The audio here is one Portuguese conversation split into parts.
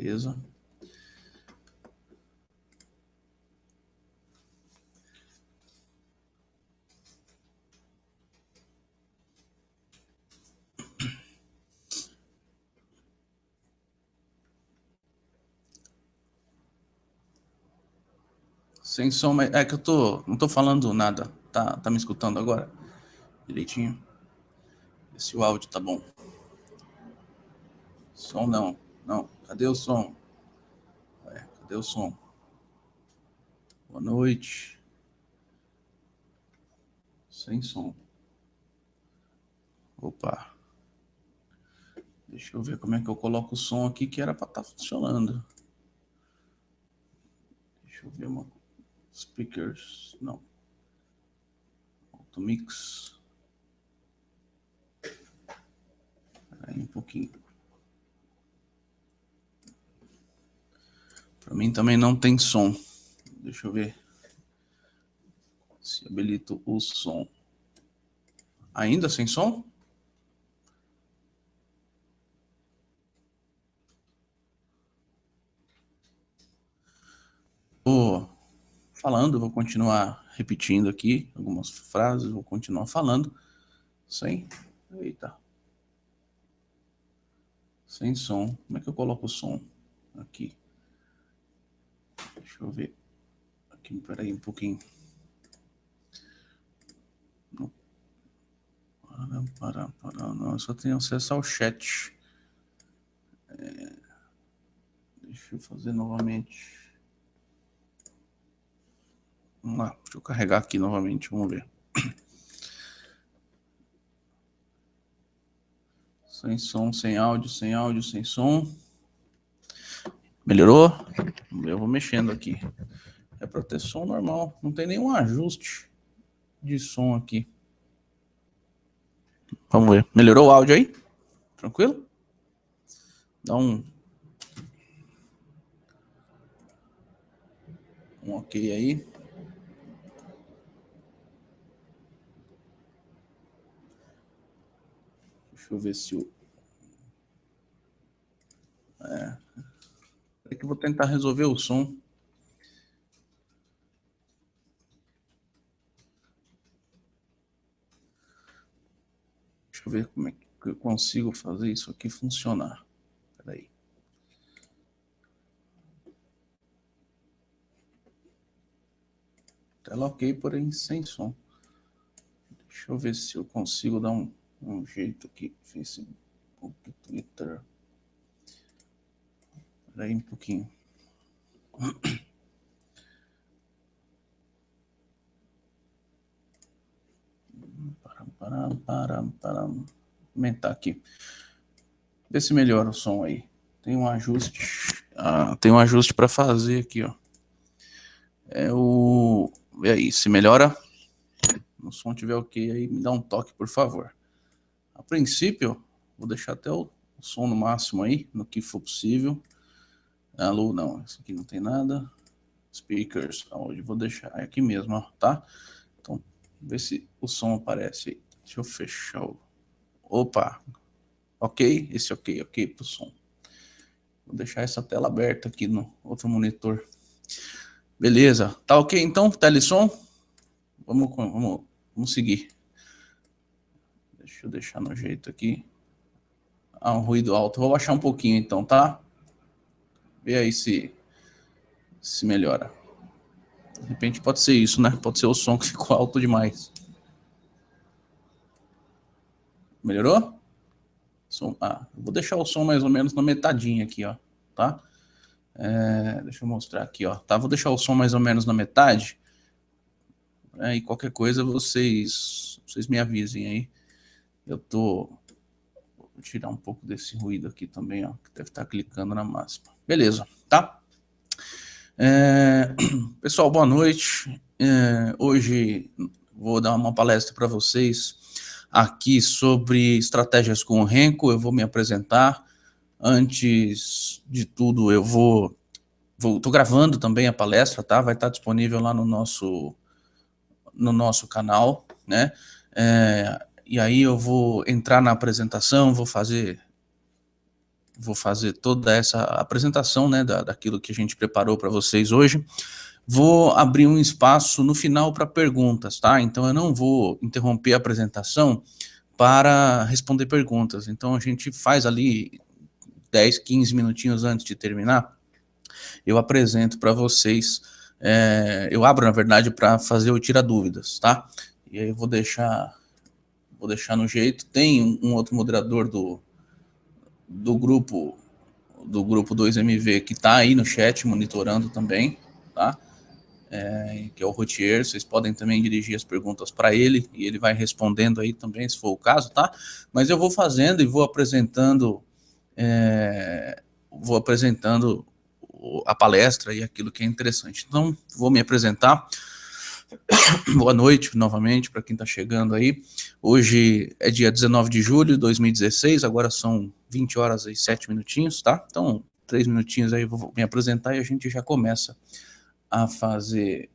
Beleza. Sem som, mas é que não tô falando nada. Tá me escutando agora? Direitinho? Vê se o áudio tá bom. Som não. Não. Cadê o som? Cadê o som? Boa noite. Sem som. Opa. Deixa eu ver como é que eu coloco o som aqui, que era para estar funcionando. Deixa eu ver uma... Speakers. Não. Automix. Aí um pouquinho. Para mim também não tem som. Deixa eu ver se habilito o som. Ainda sem som? Vou falando, vou continuar repetindo aqui algumas frases, vou continuar falando sem... Eita. Sem som. Como é que eu coloco o som? Aqui. Deixa eu ver. Aqui, peraí um pouquinho. Não, eu só tenho acesso ao chat. Deixa eu fazer novamente. Vamos lá, deixa eu carregar aqui novamente, vamos ver. Sem som, sem áudio, sem som. Melhorou? Eu vou mexendo aqui. É para ter som normal, não tem nenhum ajuste de som aqui. Vamos ver. Melhorou o áudio aí? Tranquilo? Dá um ok aí. Deixa eu ver se o... É que eu vou tentar resolver o som. Deixa eu ver como é que eu consigo fazer isso aqui funcionar. Peraí. Tela ok, porém sem som. Deixa eu ver se eu consigo dar um jeito aqui. Facebook, Twitter. Peraí um pouquinho. Para aumentar aqui. Vê se melhora o som aí. Tem um ajuste. Tem um ajuste para fazer aqui, ó. E aí, se melhora? Se o som tiver ok aí, me dá um toque, por favor. A princípio, vou deixar até o som no máximo aí, no que for possível. Alô, não, isso aqui não tem nada. Speakers, hoje vou deixar aqui mesmo, ó, tá? Então, vê se o som aparece aí. Deixa eu fechar o... Opa! Ok? Esse ok pro som. Vou deixar essa tela aberta aqui no outro monitor. Beleza. Tá ok então? Tela e som? Vamos seguir. Deixa eu deixar no jeito aqui. Um ruído alto. Vou baixar um pouquinho então, tá? Vê aí se melhora. De repente pode ser isso, né? Pode ser o som que ficou alto demais. Melhorou? Vou deixar o som mais ou menos na metadinha aqui, ó, tá? Deixa eu mostrar aqui, ó, tá? Vou deixar o som mais ou menos na metade. E qualquer coisa vocês me avisem aí. Vou tirar um pouco desse ruído aqui também, ó, que deve estar clicando na máxima. Beleza, tá? Pessoal, boa noite. Hoje vou dar uma palestra para vocês aqui sobre estratégias com o Renko. Eu vou me apresentar. Antes de tudo, tô gravando também a palestra, tá? Vai estar disponível lá no nosso canal, né? E aí eu vou entrar na apresentação, vou fazer vou fazer toda essa apresentação, né, daquilo que a gente preparou para vocês hoje. Vou abrir um espaço no final para perguntas, tá? Então eu não vou interromper a apresentação para responder perguntas. Então a gente faz ali 10, 15 minutinhos antes de terminar, eu apresento para vocês, eu abro, na verdade, para fazer o tira dúvidas, tá? E aí eu vou deixar no jeito. Tem um outro moderador do grupo 2MV que está aí no chat monitorando também, tá? Que é o Rotier. Vocês podem também dirigir as perguntas para ele e ele vai respondendo aí também, se for o caso, tá? Mas eu vou fazendo e vou apresentando a palestra e aquilo que é interessante. Então, vou me apresentar. Boa noite, novamente, para quem está chegando aí. Hoje é dia 19 de julho de 2016, agora são 20 horas e 7 minutinhos, tá? Então, 3 minutinhos aí, vou me apresentar e a gente já começa a fazer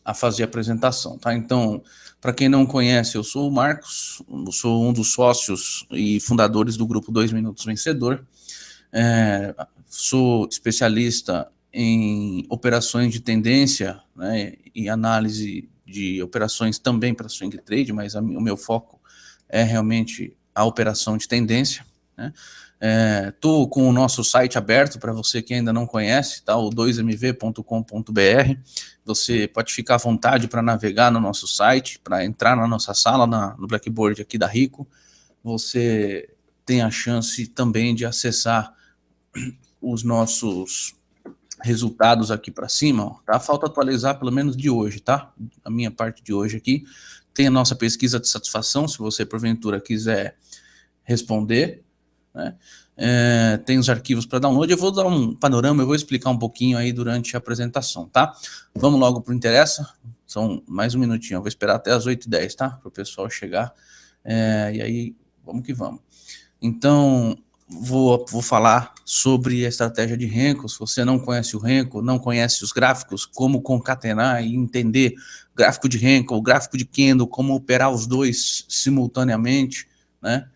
a apresentação, tá? Então, para quem não conhece, eu sou o Marcos, sou um dos sócios e fundadores do grupo 2 Minutos Vencedor. Sou especialista em operações de tendência, né, e análise de operações também para swing trade, mas o meu foco é realmente a operação de tendência, né? Estou com o nosso site aberto para você que ainda não conhece, tá? O 2mv.com.br. Você pode ficar à vontade para navegar no nosso site, para entrar na nossa sala, no Blackboard aqui da Rico. Você tem a chance também de acessar os nossos resultados aqui para cima, ó, tá? Falta atualizar pelo menos de hoje, tá? A minha parte de hoje aqui. Tem a nossa pesquisa de satisfação, se você porventura quiser responder, né? Tem os arquivos para download. Eu vou dar um panorama, eu vou explicar um pouquinho aí durante a apresentação, tá? Vamos logo para o interessa. São mais um minutinho, eu vou esperar até as 8h10, tá? Para o pessoal chegar. E aí, vamos que vamos. Então, vou falar sobre a estratégia de Renko. Se você não conhece o Renko, não conhece os gráficos, como concatenar e entender o gráfico de Renko, o gráfico de Kendo, como operar os dois simultaneamente, né?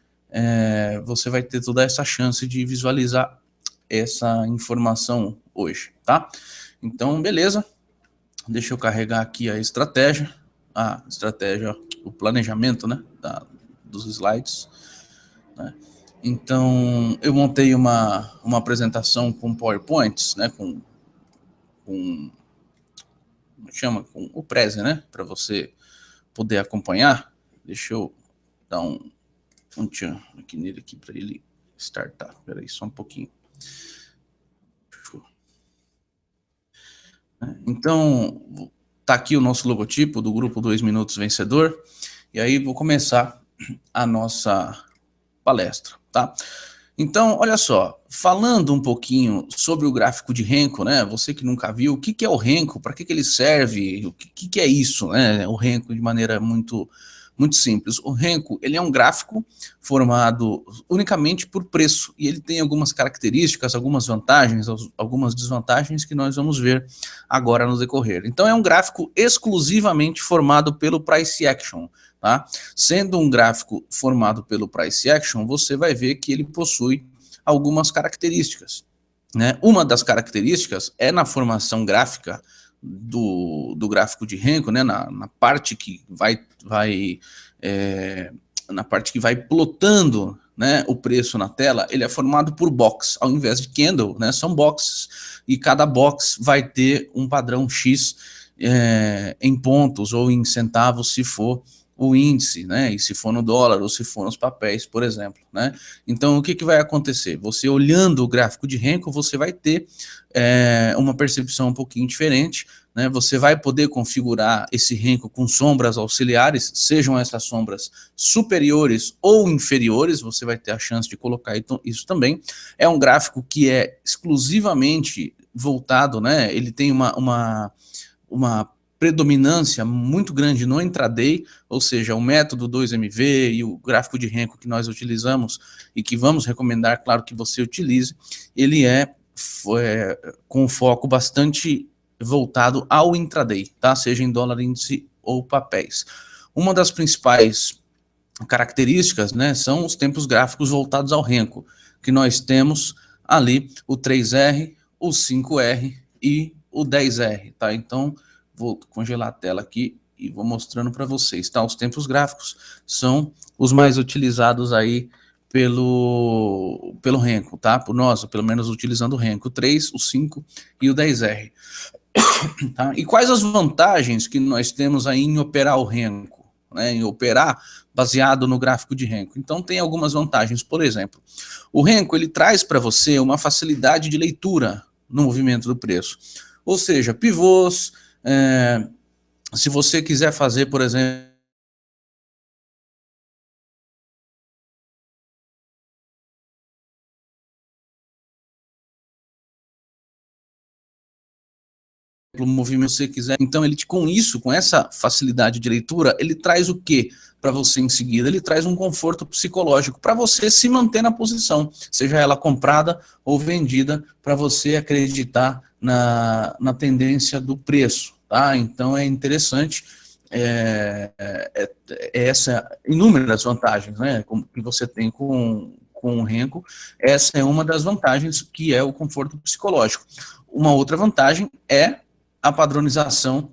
Você vai ter toda essa chance de visualizar essa informação hoje, tá? Então, beleza. Deixa eu carregar aqui a estratégia, o planejamento, né, dos slides, né? Então, eu montei uma apresentação com PowerPoints, né, com o Prezi, né, para você poder acompanhar. Deixa eu dar um tchan aqui nele aqui para ele startar. Espera aí só um pouquinho. Então, tá aqui o nosso logotipo do grupo 2 Minutos Vencedor. E aí vou começar a nossa palestra, tá? Então, olha só, falando um pouquinho sobre o gráfico de Renko, né? Você que nunca viu, o que é o Renko, para que ele serve, o que é isso, né? O Renko de maneira muito simples. O Renko, ele é um gráfico formado unicamente por preço, e ele tem algumas características, algumas vantagens, algumas desvantagens que nós vamos ver agora no decorrer. Então, é um gráfico exclusivamente formado pelo Price Action, tá? Sendo um gráfico formado pelo Price Action, você vai ver que ele possui algumas características, né? Uma das características é na formação gráfica do gráfico de Renko, né? Na parte que vai plotando, né, o preço na tela, ele é formado por box, ao invés de candle, né? São boxes, e cada box vai ter um padrão X em pontos ou em centavos, se for o índice, né? E se for no dólar ou se for nos papéis, por exemplo, né? Então, o que vai acontecer? Você olhando o gráfico de Renko, você vai ter uma percepção um pouquinho diferente, né? Você vai poder configurar esse Renko com sombras auxiliares, sejam essas sombras superiores ou inferiores, você vai ter a chance de colocar isso também. É um gráfico que é exclusivamente voltado, né? Ele tem uma predominância muito grande no intraday, ou seja, o método 2MV e o gráfico de Renko que nós utilizamos e que vamos recomendar, claro, que você utilize, ele é com foco bastante voltado ao intraday, tá? Seja em dólar índice ou papéis. Uma das principais características, né, são os tempos gráficos voltados ao Renko, que nós temos ali o 3R, o 5R e o 10R, tá? Então, vou congelar a tela aqui e vou mostrando para vocês, tá? Os tempos gráficos são os mais utilizados aí pelo Renko, tá? Por nós, pelo menos utilizando o Renko, o 3, o 5 e o 10R. Tá? E quais as vantagens que nós temos aí em operar o Renko, né? Em operar baseado no gráfico de Renko? Então tem algumas vantagens. Por exemplo, o Renko ele traz para você uma facilidade de leitura no movimento do preço. Ou seja, pivôs, se você quiser fazer, por exemplo, movimento você quiser, então ele com isso, com essa facilidade de leitura, ele traz o que para você em seguida? Ele traz um conforto psicológico para você se manter na posição, seja ela comprada ou vendida, para você acreditar na tendência do preço, tá? Então é interessante essa inúmeras vantagens, né, que você tem com o Renko. Essa é uma das vantagens, que é o conforto psicológico. Uma outra vantagem é a padronização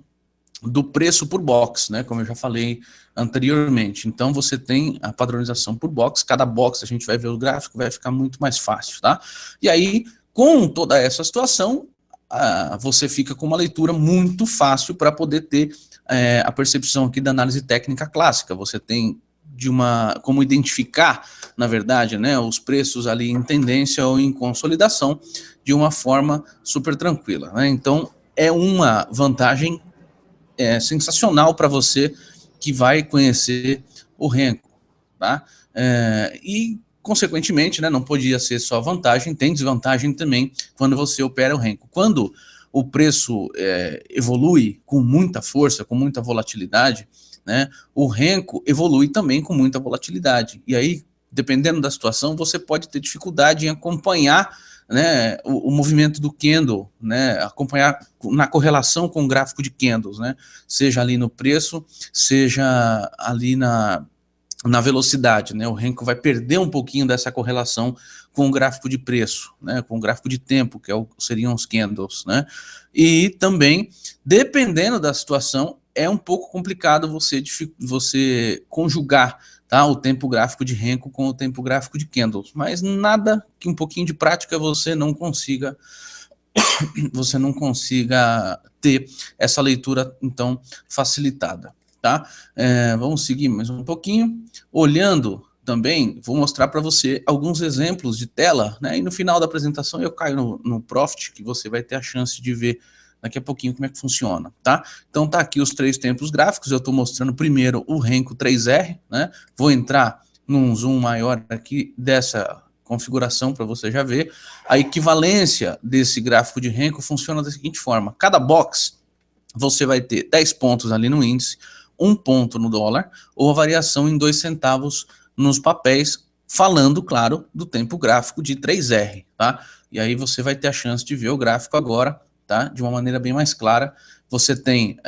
do preço por box, né, como eu já falei anteriormente. Então você tem a padronização por box, cada box a gente vai ver o gráfico, vai ficar muito mais fácil, tá? E aí, com toda essa situação, você fica com uma leitura muito fácil para poder ter a percepção aqui da análise técnica clássica. Você tem como identificar, na verdade, né, os preços ali em tendência ou em consolidação de uma forma super tranquila, né? Então é uma vantagem sensacional para você que vai conhecer o Renko, tá? E consequentemente, né, não podia ser só vantagem, tem desvantagem também quando você opera o Renko. Quando o preço evolui com muita força, com muita volatilidade, né, o Renko evolui também com muita volatilidade. E aí, dependendo da situação, você pode ter dificuldade em acompanhar, né, o movimento do candle, né, acompanhar na correlação com o gráfico de candles, né, seja ali no preço, seja ali na velocidade, né? O Renko vai perder um pouquinho dessa correlação com o gráfico de preço, né? Com o gráfico de tempo, que seriam os candles, né? E também, dependendo da situação, é um pouco complicado você conjugar, tá, o tempo gráfico de Renko com o tempo gráfico de candles, mas nada que um pouquinho de prática você não consiga ter essa leitura então facilitada. Tá? Vamos seguir mais um pouquinho. Olhando também, vou mostrar para você alguns exemplos de tela, né? E no final da apresentação eu caio no Profit, que você vai ter a chance de ver daqui a pouquinho como é que funciona, tá? Então tá aqui os 3 tempos gráficos, eu estou mostrando primeiro o Renko 3R, né? Vou entrar num zoom maior aqui dessa configuração para você já ver. A equivalência desse gráfico de Renko funciona da seguinte forma: cada box você vai ter 10 pontos ali no índice, 1 ponto no dólar, ou a variação em 2 centavos nos papéis, falando, claro, do tempo gráfico de 3R, tá? E aí você vai ter a chance de ver o gráfico agora, tá? De uma maneira bem mais clara. Você tem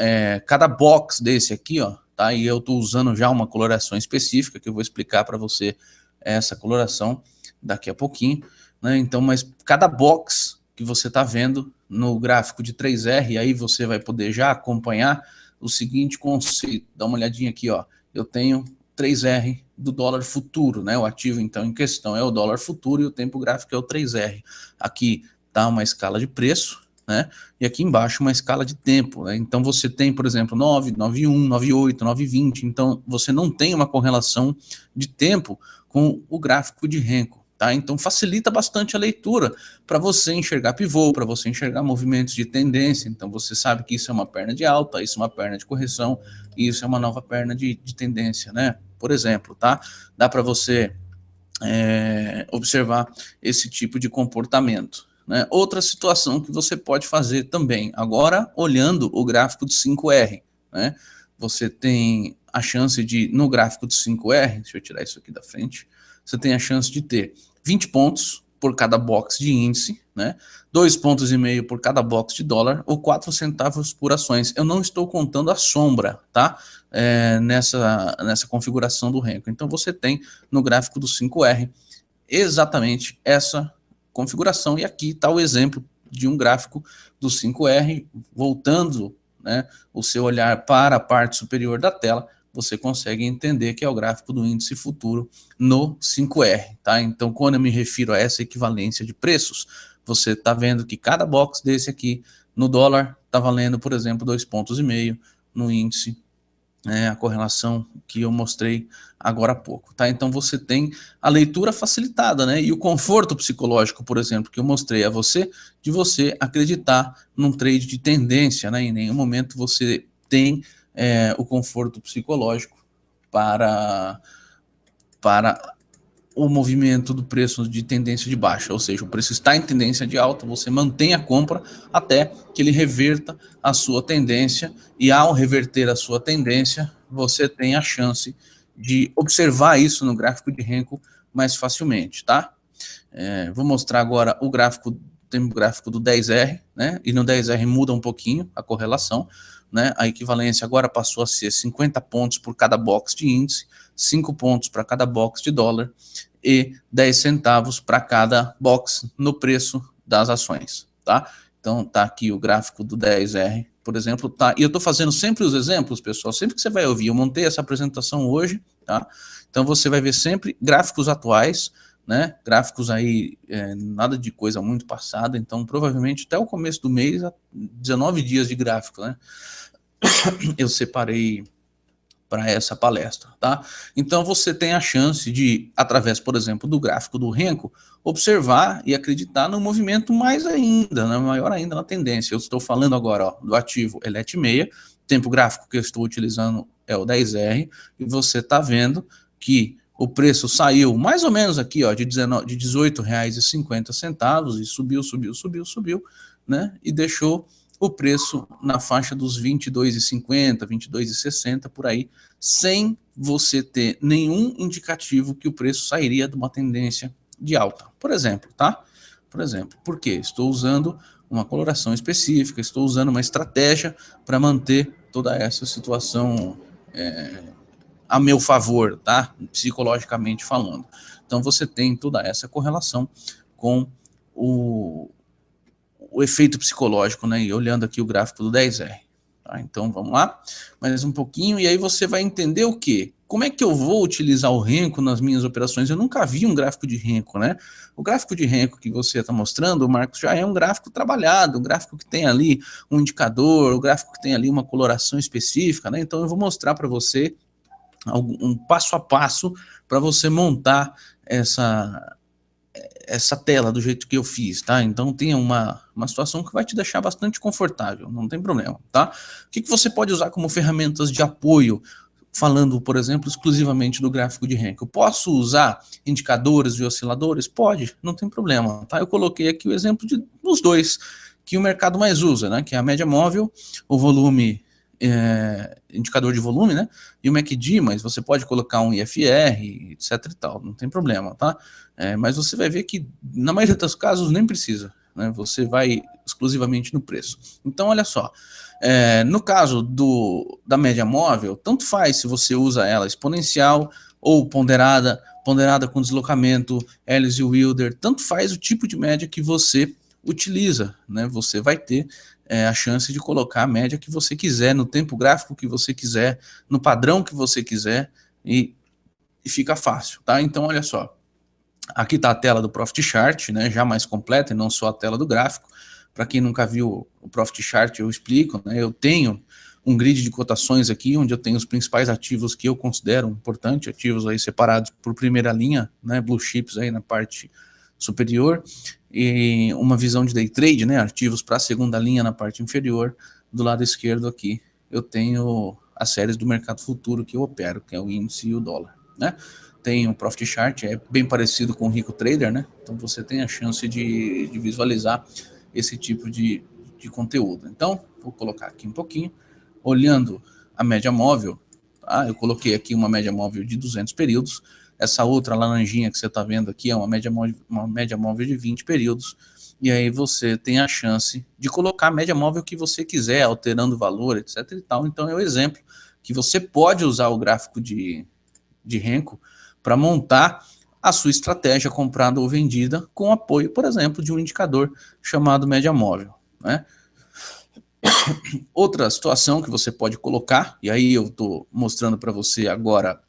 cada box desse aqui, ó, tá? E eu estou usando já uma coloração específica, que eu vou explicar para você essa coloração daqui a pouquinho, né? Então, mas cada box que você está vendo no gráfico de 3R, aí você vai poder já acompanhar o seguinte conceito. Dá uma olhadinha aqui, ó. Eu tenho 3R do dólar futuro, né? O ativo, então, em questão é o dólar futuro e o tempo gráfico é o 3R. Aqui tá uma escala de preço, né? E aqui embaixo uma escala de tempo, né? Então você tem, por exemplo, 9, 9,1, 9,8, 9,20. Então você não tem uma correlação de tempo com o gráfico de Renko. Tá? Então facilita bastante a leitura para você enxergar pivô, para você enxergar movimentos de tendência. Então você sabe que isso é uma perna de alta, isso é uma perna de correção, e isso é uma nova perna de tendência, né? Por exemplo, tá? Dá para você observar esse tipo de comportamento, né? Outra situação que você pode fazer também, agora olhando o gráfico de 5R, né? Você tem a chance de, no gráfico de 5R, deixa eu tirar isso aqui da frente, você tem a chance de ter 20 pontos por cada box de índice, né? 2,5 pontos por cada box de dólar ou 4 centavos por ações. Eu não estou contando a sombra, tá? Nessa configuração do Renko. Então você tem no gráfico do 5R exatamente essa configuração, e aqui está o exemplo de um gráfico do 5R, voltando, né, o seu olhar para a parte superior da tela, você consegue entender que é o gráfico do índice futuro no 5R, tá? Então, quando eu me refiro a essa equivalência de preços, você está vendo que cada box desse aqui no dólar está valendo, por exemplo, 2,5 pontos, no índice, a correlação que eu mostrei agora há pouco, tá? Então você tem a leitura facilitada, né? E o conforto psicológico, por exemplo, que eu mostrei a você, de você acreditar num trade de tendência, né? Em nenhum momento você tem o conforto psicológico para o movimento do preço de tendência de baixa, ou seja, o preço está em tendência de alta, você mantém a compra até que ele reverta a sua tendência, e ao reverter a sua tendência, você tem a chance de observar isso no gráfico de Renko mais facilmente, tá? Vou mostrar agora o gráfico, tem o gráfico do 10R, né? E no 10R muda um pouquinho a correlação, né? A equivalência agora passou a ser 50 pontos por cada box de índice, 5 pontos para cada box de dólar e 10 centavos para cada box no preço das ações, tá? Então tá aqui o gráfico do 10R, por exemplo, tá? E eu tô fazendo sempre os exemplos, pessoal, sempre que você vai ouvir, eu montei essa apresentação hoje, tá? Então você vai ver sempre gráficos atuais, né? Gráficos aí, nada de coisa muito passada, então provavelmente até o começo do mês, 19 dias de gráfico, né? Eu separei para essa palestra, tá? Então você tem a chance de, através, por exemplo, do gráfico do Renko, observar e acreditar no movimento mais ainda, né, maior ainda na tendência. Eu estou falando agora, ó, do ativo ELET6, tempo gráfico que eu estou utilizando é o 10R, e você está vendo que o preço saiu mais ou menos aqui, ó, de R$18,50 e subiu, né? E deixou o preço na faixa dos 22,50, 22,60 por aí, sem você ter nenhum indicativo que o preço sairia de uma tendência de alta. Por exemplo, tá? Por exemplo, por quê? Estou usando uma coloração específica, estou usando uma estratégia para manter toda essa situação a meu favor, tá? Psicologicamente falando. Então você tem toda essa correlação com o efeito psicológico, né? E olhando aqui o gráfico do 10R. Tá? Então vamos lá, mais um pouquinho, e aí você vai entender o quê? Como é que eu vou utilizar o Renko nas minhas operações? Eu nunca vi um gráfico de Renko, né? O gráfico de Renko que você está mostrando, o Marcos, já é um gráfico trabalhado, um gráfico que tem ali um indicador, um gráfico que tem ali uma coloração específica, né? Então eu vou mostrar para você um passo a passo para você montar essa tela do jeito que eu fiz, tá? Então tem uma situação que vai te deixar bastante confortável, não tem problema, tá? O que você pode usar como ferramentas de apoio, falando, por exemplo, exclusivamente do gráfico de Renko? Eu posso usar indicadores e osciladores? Pode, não tem problema, tá? Eu coloquei aqui o exemplo dos dois que o mercado mais usa, né? Que é a média móvel, o volume, indicador de volume, né? E o MACD, mas você pode colocar um IFR, etc e tal, não tem problema, tá? Mas você vai ver que na maioria dos casos nem precisa, né? Você vai exclusivamente no preço. Então, olha só, no caso da média móvel, tanto faz se você usa ela exponencial ou ponderada com deslocamento, Ellis e Wilder, tanto faz o tipo de média que você utiliza, né? Você vai ter a chance de colocar a média que você quiser, no tempo gráfico que você quiser, no padrão que você quiser, e fica fácil, tá? Então, olha só, aqui está a tela do Profit Chart, né, já mais completa, e não só a tela do gráfico. Para quem nunca viu o Profit Chart, eu explico, né? Eu tenho um grid de cotações aqui, onde eu tenho os principais ativos que eu considero importantes, ativos aí separados por primeira linha, né, blue chips aí na parte superior, e uma visão de day trade, né, ativos para a segunda linha na parte inferior. Do lado esquerdo aqui eu tenho as séries do mercado futuro que eu opero, que é o índice e o dólar, né? Tem um Profit Chart, é bem parecido com o Rico Trader, né? Então você tem a chance de visualizar esse tipo de conteúdo. Então, vou colocar aqui um pouquinho, olhando a média móvel, tá? Eu coloquei aqui uma média móvel de 200 períodos, Essa outra laranjinha que você está vendo aqui é uma média móvel de 20 períodos, e aí você tem a chance de colocar a média móvel que você quiser, alterando o valor, etc. e tal. Então é o exemplo que você pode usar o gráfico de Renko para montar a sua estratégia comprada ou vendida com apoio, por exemplo, de um indicador chamado média móvel, né? Outra situação que você pode colocar, e aí eu estou mostrando para você agora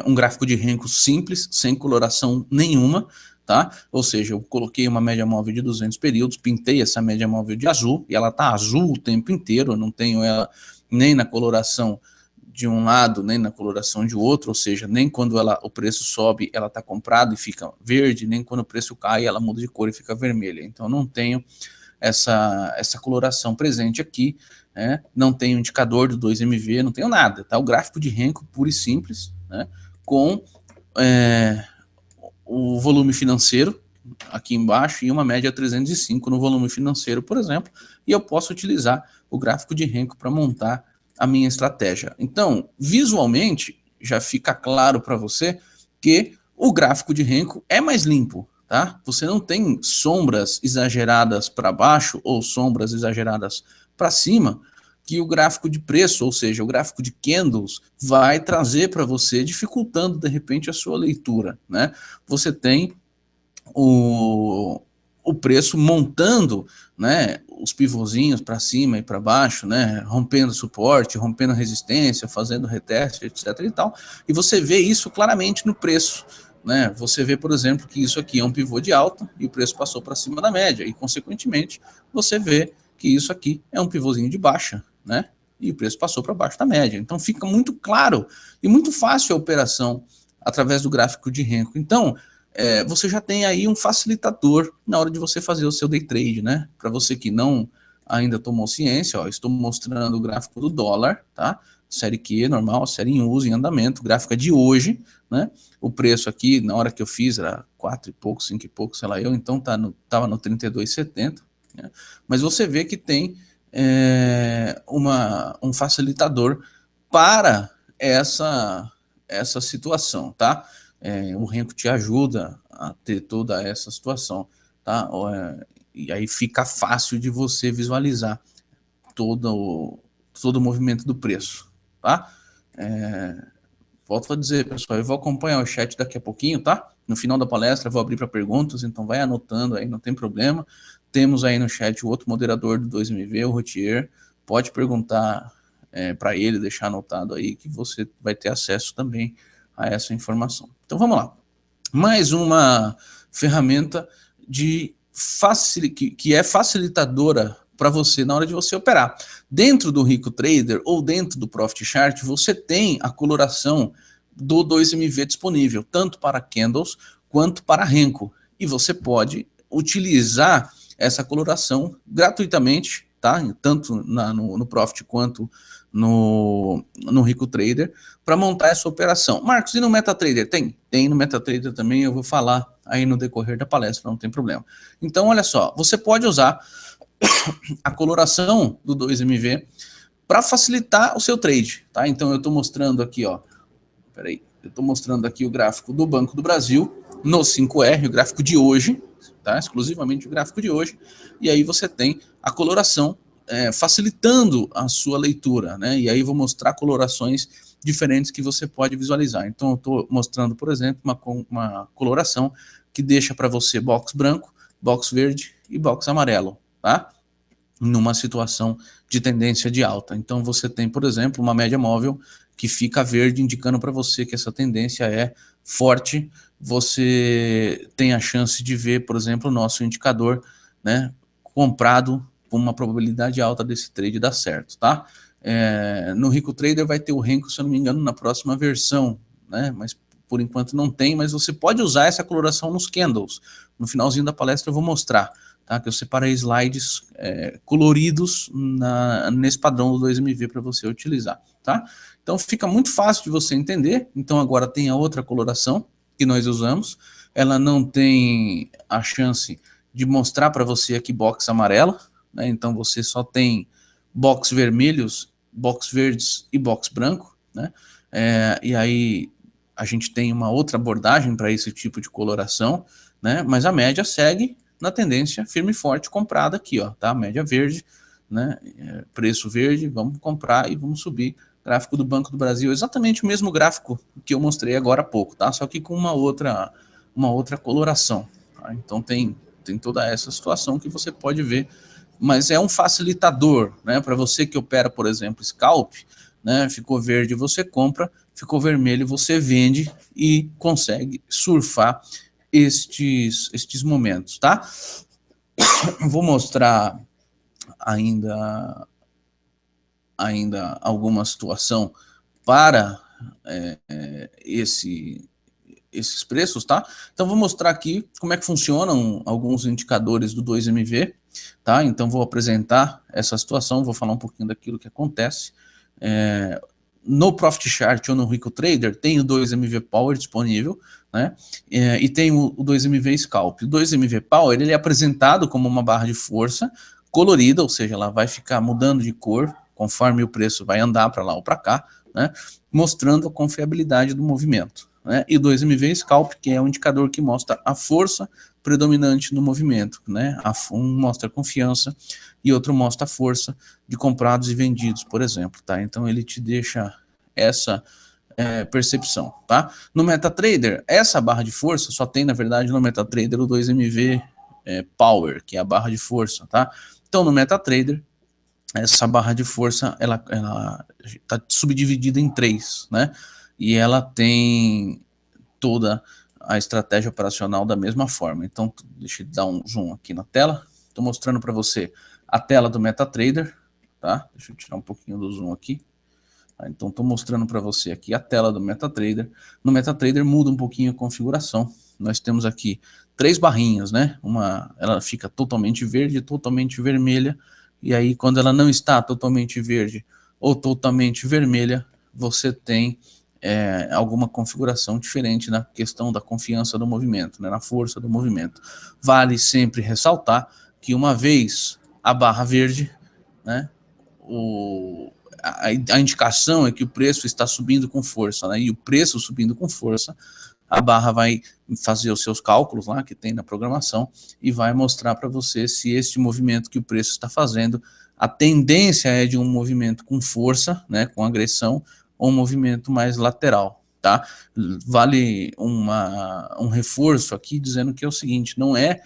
um gráfico de Renko simples, sem coloração nenhuma, tá? Ou seja, eu coloquei uma média móvel de 200 períodos, pintei essa média móvel de azul, e ela tá azul o tempo inteiro, eu não tenho ela nem na coloração de um lado, nem na coloração de outro, ou seja, nem quando o preço sobe, ela está comprada e fica verde, nem quando o preço cai, ela muda de cor e fica vermelha. Então, não tenho essa coloração presente aqui, né? Não tenho indicador do 2MV, não tenho nada, tá? O gráfico de Renko puro e simples, né? Com o volume financeiro aqui embaixo e uma média 305 no volume financeiro, por exemplo, e eu posso utilizar o gráfico de Renko para montar a minha estratégia. Então, visualmente, já fica claro para você que o gráfico de Renko é mais limpo, tá? Você não tem sombras exageradas para baixo ou sombras exageradas para cima, que o gráfico de preço, ou seja, o gráfico de candles, vai trazer para você, dificultando, de repente, a sua leitura, né? Você tem o preço montando, né, os pivôzinhos para cima e para baixo, né, rompendo suporte, rompendo resistência, fazendo reteste, etc. e tal, e você vê isso claramente no preço, né? Você vê, por exemplo, que isso aqui é um pivô de alta e o preço passou para cima da média, e consequentemente você vê que isso aqui é um pivôzinho de baixa, né? E o preço passou para baixo da média. Então fica muito claro e muito fácil a operação através do gráfico de Renko. Então, você já tem aí um facilitador na hora de você fazer o seu day trade, né? Para você que não ainda tomou ciência, ó, estou mostrando o gráfico do dólar, tá? Série Q, normal, série em uso, em andamento, gráfica de hoje, né? O preço aqui, na hora que eu fiz, era 4 e pouco, 5 e pouco, sei lá eu, então tava no 32,70, né? Mas você vê que tem um facilitador para essa situação, tá? O Renko te ajuda a ter toda essa situação, tá? E aí fica fácil de você visualizar todo o movimento do preço, tá? Volto a dizer, pessoal, eu vou acompanhar o chat daqui a pouquinho, tá? No final da palestra eu vou abrir para perguntas, então vai anotando aí, não tem problema. Temos aí no chat o outro moderador do 2MV, o Rotier, pode perguntar para ele, deixar anotado aí, que você vai ter acesso também a essa informação. Então vamos lá. Mais uma ferramenta que é facilitadora para você na hora de você operar. Dentro do Rico Trader ou dentro do Profit Chart, você tem a coloração do 2MV disponível, tanto para candles quanto para Renko. E você pode utilizar essa coloração gratuitamente, tá? Tanto no Profit quanto no Rico Trader, para montar essa operação. Marcos, e no MetaTrader? Tem no MetaTrader também, eu vou falar aí no decorrer da palestra, não tem problema. Então, olha só, você pode usar a coloração do 2MV para facilitar o seu trade, tá? Então, eu estou mostrando aqui, ó, peraí, eu estou mostrando aqui o gráfico do Banco do Brasil no 5R, o gráfico de hoje, tá? Exclusivamente o gráfico de hoje, e aí você tem a coloração facilitando a sua leitura, né? E aí vou mostrar colorações diferentes que você pode visualizar. Então eu estou mostrando, por exemplo, uma coloração que deixa para você box branco, box verde e box amarelo, tá? Numa situação de tendência de alta. Então você tem, por exemplo, uma média móvel que fica verde, indicando para você que essa tendência é forte. Você tem a chance de ver, por exemplo, o nosso indicador, né, comprado com uma probabilidade alta desse trade dar certo, tá? No Rico Trader vai ter o Renko, se eu não me engano, na próxima versão, né? Mas por enquanto não tem, mas você pode usar essa coloração nos candles. No finalzinho da palestra eu vou mostrar, tá? Que eu separei slides coloridos nesse padrão do 2MV para você utilizar, tá? Então fica muito fácil de você entender. Então agora tem a outra coloração que nós usamos. Ela não tem a chance de mostrar para você aqui box amarela, né? Então você só tem box vermelhos, box verdes e box branco, né? E aí a gente tem uma outra abordagem para esse tipo de coloração, né? Mas a média segue na tendência firme e forte comprada aqui, ó, tá? Média verde, né? Preço verde, vamos comprar e vamos subir. Gráfico do Banco do Brasil, exatamente o mesmo gráfico que eu mostrei agora há pouco, tá? Só que com uma outra coloração. Tá? Então tem toda essa situação que você pode ver, mas é um facilitador, né? Para você que opera, por exemplo, scalp, né? Ficou verde, você compra, ficou vermelho, você vende e consegue surfar estes momentos, tá? Vou mostrar ainda alguma situação para esses preços, tá? Então vou mostrar aqui como é que funcionam alguns indicadores do 2MV, tá? Então vou apresentar essa situação, vou falar um pouquinho daquilo que acontece. No Profit Chart ou no Rico Trader tem o 2MV Power disponível, né? E tem o 2MV Scalp. O 2MV Power ele é apresentado como uma barra de força colorida, ou seja, ela vai ficar mudando de cor conforme o preço vai andar para lá ou para cá, né? Mostrando a confiabilidade do movimento. Né? E o 2MV Scalp, que é um indicador que mostra a força predominante no movimento, né? Um mostra confiança e outro mostra a força de comprados e vendidos, por exemplo, tá? Então ele te deixa essa percepção, tá? No MetaTrader, essa barra de força só tem, na verdade, no MetaTrader o 2MV Power, que é a barra de força, tá? Então no MetaTrader, essa barra de força, ela está subdividida em 3, né? E ela tem toda a estratégia operacional da mesma forma. Então, deixa eu dar um zoom aqui na tela. Estou mostrando para você a tela do MetaTrader, tá? Deixa eu tirar um pouquinho do zoom aqui. Então, estou mostrando para você aqui a tela do MetaTrader. No MetaTrader muda um pouquinho a configuração. Nós temos aqui 3 barrinhas, né? Ela fica totalmente verde, totalmente vermelha. E aí, quando ela não está totalmente verde ou totalmente vermelha, você tem alguma configuração diferente na questão da confiança do movimento, né, na força do movimento. Vale sempre ressaltar que uma vez a barra verde, né, a indicação é que o preço está subindo com força, né, e o preço subindo com força, a barra vai fazer os seus cálculos lá que tem na programação e vai mostrar para você se este movimento que o preço está fazendo, a tendência é de um movimento com força, né, com agressão, ou um movimento mais lateral, tá? Vale um reforço aqui dizendo que é o seguinte, não é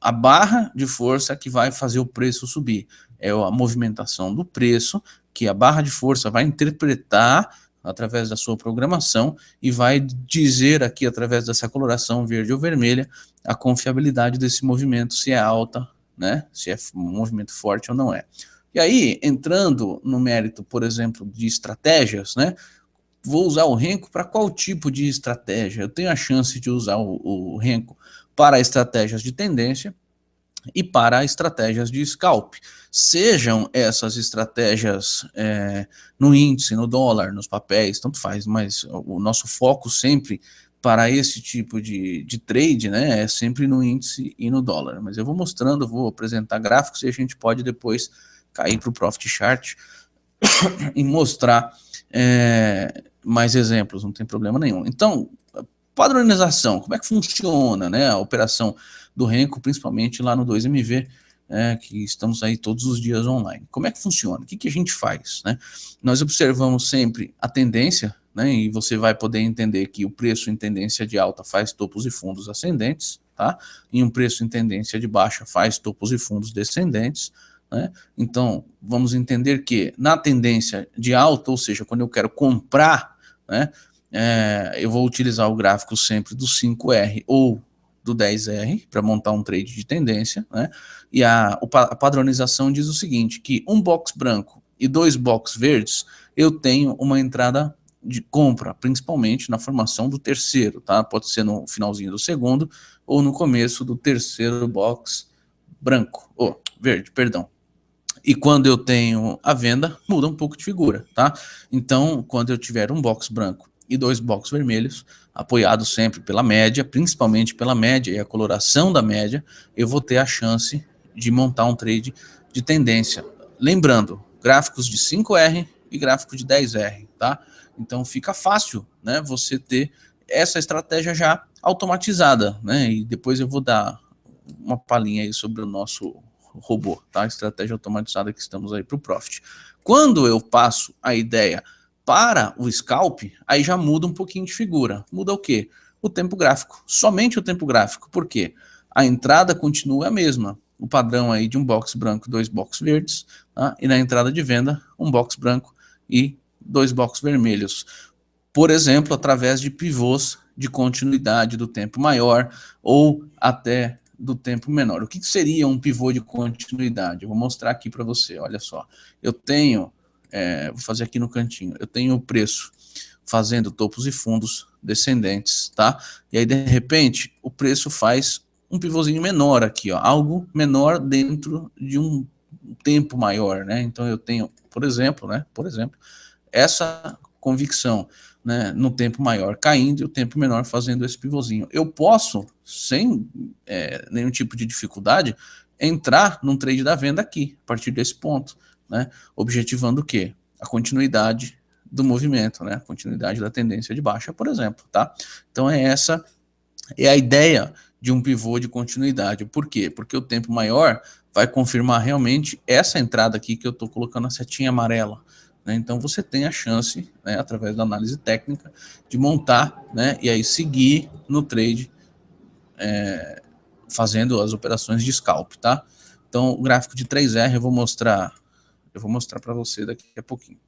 a barra de força que vai fazer o preço subir, é a movimentação do preço que a barra de força vai interpretar através da sua programação e vai dizer aqui através dessa coloração verde ou vermelha a confiabilidade desse movimento, se é alta, né? Se é um movimento forte ou não é. E aí, entrando no mérito, por exemplo, de estratégias, né? Vou usar o Renko para qual tipo de estratégia? Eu tenho a chance de usar o Renko para estratégias de tendência e para estratégias de scalp. Sejam essas estratégias no índice, no dólar, nos papéis, tanto faz, mas o nosso foco sempre para esse tipo de trade, né, é sempre no índice e no dólar. Mas eu vou mostrando, vou apresentar gráficos e a gente pode depois cair para o Profit Chart e mostrar mais exemplos, não tem problema nenhum. Então, padronização, como é que funciona, né, a operação do Renko, principalmente lá no 2MV, que estamos aí todos os dias online. Como é que funciona? O que a gente faz, né? Nós observamos sempre a tendência, né, e você vai poder entender que o preço em tendência de alta faz topos e fundos ascendentes, tá? E um preço em tendência de baixa faz topos e fundos descendentes, né? Então, vamos entender que na tendência de alta, ou seja, quando eu quero comprar, né, eu vou utilizar o gráfico sempre do 5R ou do 10R para montar um trade de tendência, né? E a padronização diz o seguinte, que um box branco e 2 box verdes, eu tenho uma entrada de compra, principalmente na formação do terceiro, tá? Pode ser no finalzinho do segundo ou no começo do terceiro box verde, perdão. E quando eu tenho a venda, muda um pouco de figura, tá? Então, quando eu tiver um box branco e 2 box vermelhos, apoiados sempre pela média, principalmente pela média e a coloração da média, eu vou ter a chance de montar um trade de tendência. Lembrando, gráficos de 5R e gráfico de 10R, tá? Então fica fácil, né, você ter essa estratégia já automatizada, né? E depois eu vou dar uma palhinha aí sobre o nosso robô, tá? Estratégia automatizada que estamos aí para o Profit. Quando eu passo a ideia para o scalp, aí já muda um pouquinho de figura. Muda o quê? O tempo gráfico. Somente o tempo gráfico. Por quê? A entrada continua a mesma. O padrão aí de um box branco e 2 box verdes, tá? E na entrada de venda, um box branco e 2 box vermelhos. Por exemplo, através de pivôs de continuidade do tempo maior ou até do tempo menor. O que seria um pivô de continuidade? Eu vou mostrar aqui para você, olha só. Eu tenho, vou fazer aqui no cantinho, eu tenho o preço fazendo topos e fundos descendentes, tá? E aí, de repente, o preço faz um pivôzinho menor aqui, ó, algo menor dentro de um tempo maior, né? Então eu tenho, por exemplo, essa convicção, né, no tempo maior caindo e o tempo menor fazendo esse pivôzinho. Eu posso, sem nenhum tipo de dificuldade, entrar num trade da venda aqui, a partir desse ponto, né, objetivando o quê? A continuidade do movimento, né, a continuidade da tendência de baixa, por exemplo, tá? Então essa é a ideia de um pivô de continuidade. Por quê? Porque o tempo maior vai confirmar realmente essa entrada aqui que eu estou colocando a setinha amarela. Né? Então você tem a chance, né, através da análise técnica, de montar, né, e aí seguir no trade, fazendo as operações de scalp, tá? Então o gráfico de 3R eu vou mostrar para você daqui a pouquinho.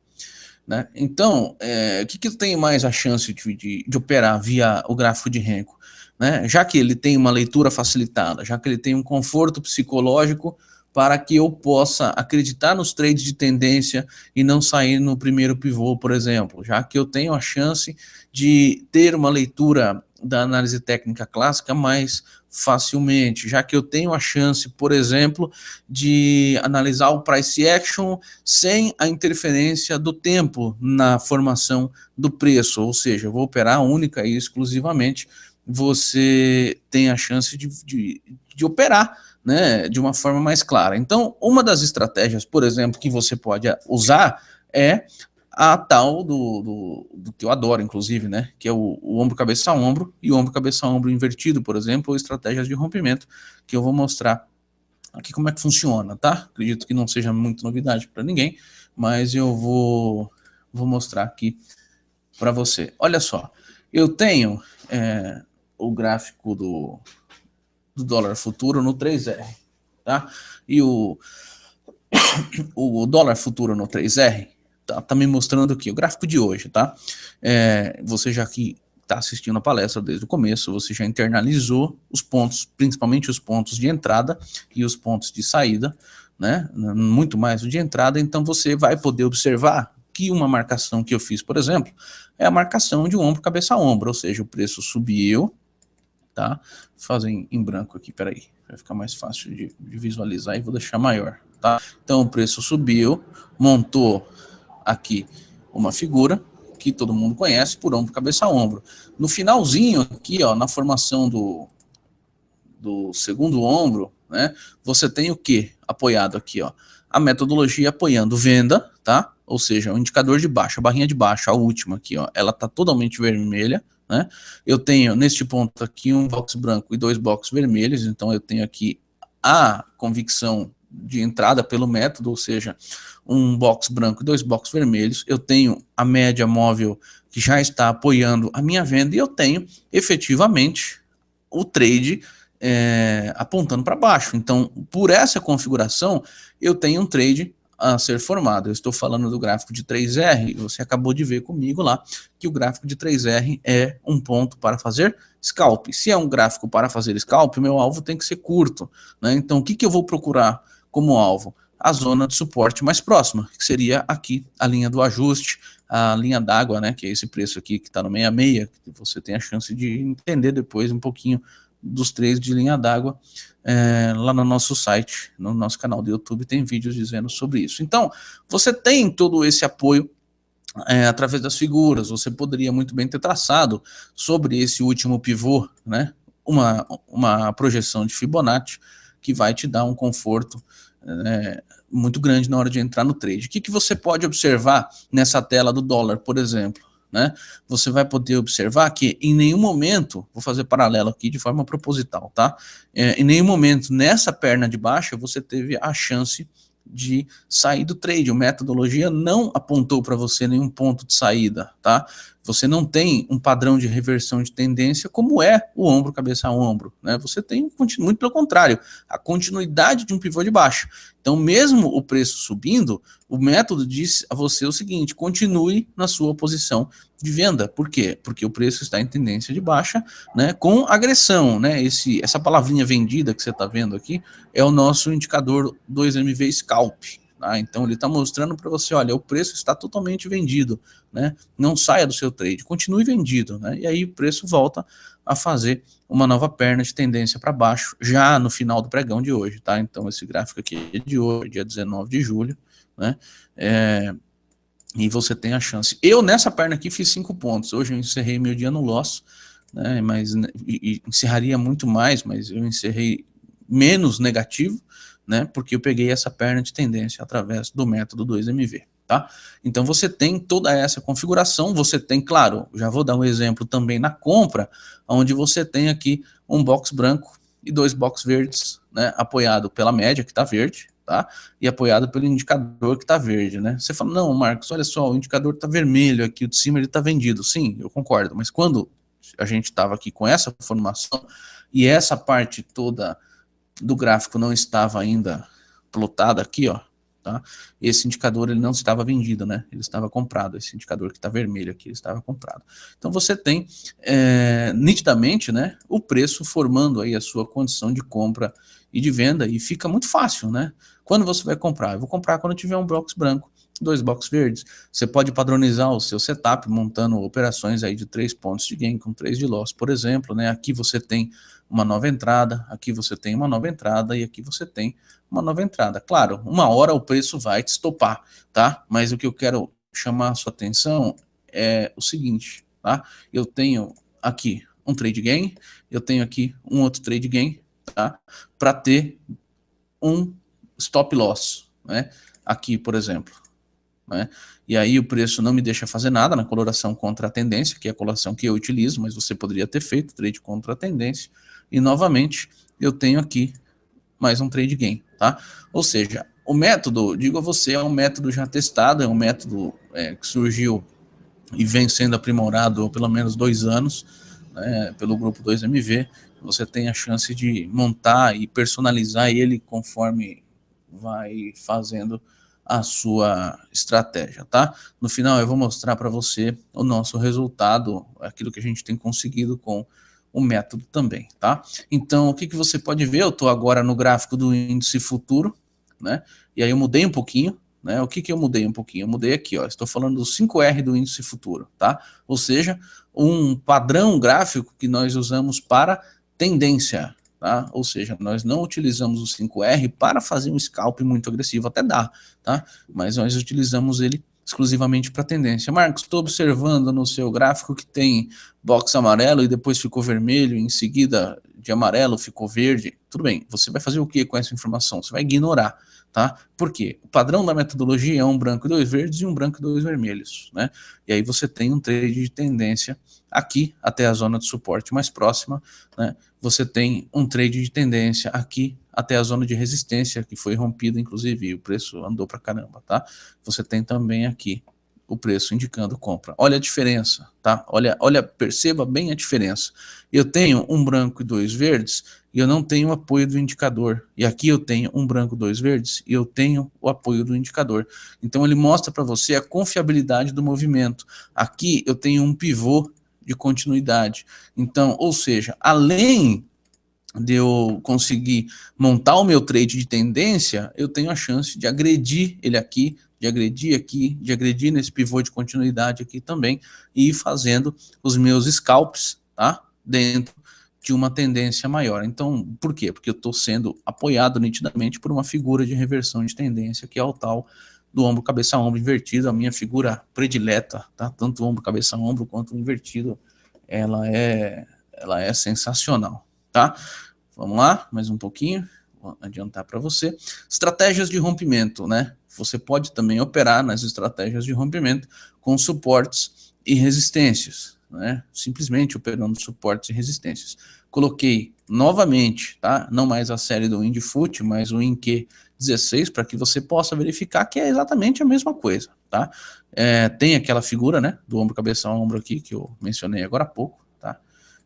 Né? Então, o que tem mais a chance de operar via o gráfico de Renko? Né? Já que ele tem uma leitura facilitada, já que ele tem um conforto psicológico para que eu possa acreditar nos trades de tendência e não sair no primeiro pivô, por exemplo, já que eu tenho a chance de ter uma leitura da análise técnica clássica mais facilmente, já que eu tenho a chance, por exemplo, de analisar o price action sem a interferência do tempo na formação do preço, ou seja, eu vou operar única e exclusivamente, você tem a chance de operar, né, de uma forma mais clara. Então, uma das estratégias, por exemplo, que você pode usar é a tal do que eu adoro, inclusive, né, que é o ombro, cabeça, ombro e o ombro, cabeça, ombro invertido, por exemplo, ou estratégias de rompimento, que eu vou mostrar aqui como é que funciona, tá? Acredito que não seja muito novidade para ninguém, mas eu vou mostrar aqui para você. Olha só, eu tenho o gráfico do dólar futuro no 3R, tá? E o dólar futuro no 3R tá me mostrando aqui, o gráfico de hoje, tá? Você já que está assistindo a palestra desde o começo, você já internalizou os pontos, principalmente os pontos de entrada e os pontos de saída, né? Muito mais o de entrada, então você vai poder observar que uma marcação que eu fiz, por exemplo, é a marcação de um ombro, cabeça a ombro, ou seja, o preço subiu, tá? Vou fazer em branco aqui, peraí, vai ficar mais fácil de visualizar e vou deixar maior, tá? Então o preço subiu, montou aqui uma figura que todo mundo conhece por ombro, cabeça a ombro. No finalzinho aqui, ó, na formação do segundo ombro, né, você tem o que apoiado aqui, ó? A metodologia apoiando venda, tá? Ou seja, o indicador de baixo, a barrinha de baixo, a última aqui, ó, ela tá totalmente vermelha, né? Eu tenho neste ponto aqui um box branco e 2 box vermelhos, então eu tenho aqui a convicção de entrada pelo método, ou seja, um box branco e 2 box vermelhos. Eu tenho a média móvel que já está apoiando a minha venda e eu tenho efetivamente o trade apontando para baixo. Então, por essa configuração, eu tenho um trade a ser formado. Eu estou falando do gráfico de 3R, você acabou de ver comigo lá que o gráfico de 3R é um ponto para fazer scalp. Se é um gráfico para fazer scalp, meu alvo tem que ser curto, né? Então, o que eu vou procurar como alvo? A zona de suporte mais próxima, que seria aqui a linha do ajuste, a linha d'água, né, que é esse preço aqui que está no 66, que você tem a chance de entender depois um pouquinho dos trades de linha d'água lá no nosso site, no nosso canal do YouTube, tem vídeos dizendo sobre isso. Então, você tem todo esse apoio através das figuras, você poderia muito bem ter traçado sobre esse último pivô, né, uma projeção de Fibonacci que vai te dar um conforto muito grande na hora de entrar no trade. O que você pode observar nessa tela do dólar, por exemplo? né, você vai poder observar que em nenhum momento, vou fazer paralelo aqui de forma proposital, tá? Em nenhum momento nessa perna de baixa você teve a chance de sair do trade. A metodologia não apontou para você nenhum ponto de saída, tá? Você não tem um padrão de reversão de tendência como é o ombro, cabeça a ombro, né? Você tem, muito pelo contrário, a continuidade de um pivô de baixa. Então, mesmo o preço subindo, o método diz a você o seguinte: continue na sua posição de venda. Por quê? Porque o preço está em tendência de baixa, né, com agressão, né? Essa palavrinha vendida que você está vendo aqui é o nosso indicador 2MV Scalp. Tá? Então ele está mostrando para você, olha, o preço está totalmente vendido, né? Não saia do seu trade, continue vendido, né? E aí o preço volta a fazer uma nova perna de tendência para baixo, já no final do pregão de hoje, tá? Então esse gráfico aqui é de hoje, dia 19 de julho, né? E você tem a chance. Eu nessa perna aqui fiz 5 pontos, hoje eu encerrei meu dia no loss, né? Mas encerraria muito mais, mas eu encerrei menos negativo, né, porque eu peguei essa perna de tendência através do método 2MV, tá? Então você tem toda essa configuração, você tem, claro, já vou dar um exemplo também na compra, onde você tem aqui um box branco e 2 box verdes, né, apoiado pela média que está verde, tá? E apoiado pelo indicador que está verde, né? Você fala, não, Marcos, olha só, o indicador está vermelho aqui, o de cima ele está vendido. Sim, eu concordo, mas quando a gente estava aqui com essa formação e essa parte toda do gráfico não estava ainda plotada aqui, ó, tá? Esse indicador ele não estava vendido, né? Ele estava comprado. Esse indicador que está vermelho aqui, ele estava comprado. Então você tem nitidamente, né, o preço formando aí a sua condição de compra e de venda, e fica muito fácil, né? Quando você vai comprar? Eu vou comprar quando tiver um box branco, 2 box verdes. Você pode padronizar o seu setup montando operações aí de 3 pontos de gain com 3 de loss, por exemplo, né? Aqui você tem uma nova entrada, aqui você tem uma nova entrada e aqui você tem uma nova entrada. Claro, uma hora o preço vai te estopar, tá? Mas o que eu quero chamar a sua atenção é o seguinte, tá? Eu tenho aqui um trade gain, eu tenho aqui um outro trade gain, tá? Para ter um stop loss, né? Aqui, por exemplo, né? E aí o preço não me deixa fazer nada na coloração contra a tendência, que é a coloração que eu utilizo, mas você poderia ter feito trade contra a tendência. E novamente eu tenho aqui mais um trade gain, tá? Ou seja, o método, digo a você, é um método já testado, é um método que surgiu e vem sendo aprimorado há pelo menos 2 anos, né, pelo grupo 2MV. Você tem a chance de montar e personalizar ele conforme vai fazendo a sua estratégia, tá? No final eu vou mostrar para você o nosso resultado, aquilo que a gente tem conseguido com o método também, tá? Então, o que você pode ver? Eu estou agora no gráfico do índice futuro, né? E aí eu mudei um pouquinho, né? O que eu mudei um pouquinho? Eu mudei aqui, ó. Estou falando do 5R do índice futuro, tá? Ou seja, um padrão gráfico que nós usamos para tendência, tá? Ou seja, nós não utilizamos o 5R para fazer um scalp muito agressivo, até dá, tá? Mas nós utilizamos ele exclusivamente para tendência. Marcos, estou observando no seu gráfico que tem box amarelo e depois ficou vermelho, em seguida de amarelo ficou verde. Tudo bem, você vai fazer o que com essa informação? Você vai ignorar, tá? Por quê? O padrão da metodologia é um branco e 2 verdes e um branco e 2 vermelhos, né? E aí você tem um trade de tendência aqui até a zona de suporte mais próxima, né? Você tem um trade de tendência aqui até a zona de resistência, que foi rompida, inclusive, e o preço andou pra caramba, tá? Você tem também aqui o preço indicando compra. Olha a diferença, tá? Olha, perceba bem a diferença. Eu tenho um branco e 2 verdes, e eu não tenho o apoio do indicador. E aqui eu tenho um branco e 2 verdes, e eu tenho o apoio do indicador. Então ele mostra para você a confiabilidade do movimento. Aqui eu tenho um pivô de continuidade. Então, ou seja, além de eu conseguir montar o meu trade de tendência, eu tenho a chance de agredir ele aqui, de agredir nesse pivô de continuidade aqui também, e ir fazendo os meus scalps, tá? Dentro de uma tendência maior. Então, por quê? Porque eu estou sendo apoiado nitidamente por uma figura de reversão de tendência, que é o tal do ombro, cabeça, ombro invertido, a minha figura predileta, tá? Tanto o ombro, cabeça, ombro, quanto o invertido, ela é sensacional, tá? Vamos lá, mais um pouquinho, vou adiantar para você. Estratégias de rompimento, né? Você pode também operar nas estratégias de rompimento com suportes e resistências, né? Simplesmente operando suportes e resistências. Coloquei novamente, tá? Não mais a série do WinDFoot, mas o WinQ16, para que você possa verificar que é exatamente a mesma coisa, tá? Tem aquela figura, né, do ombro, cabeça, ombro aqui, que eu mencionei agora há pouco, tá?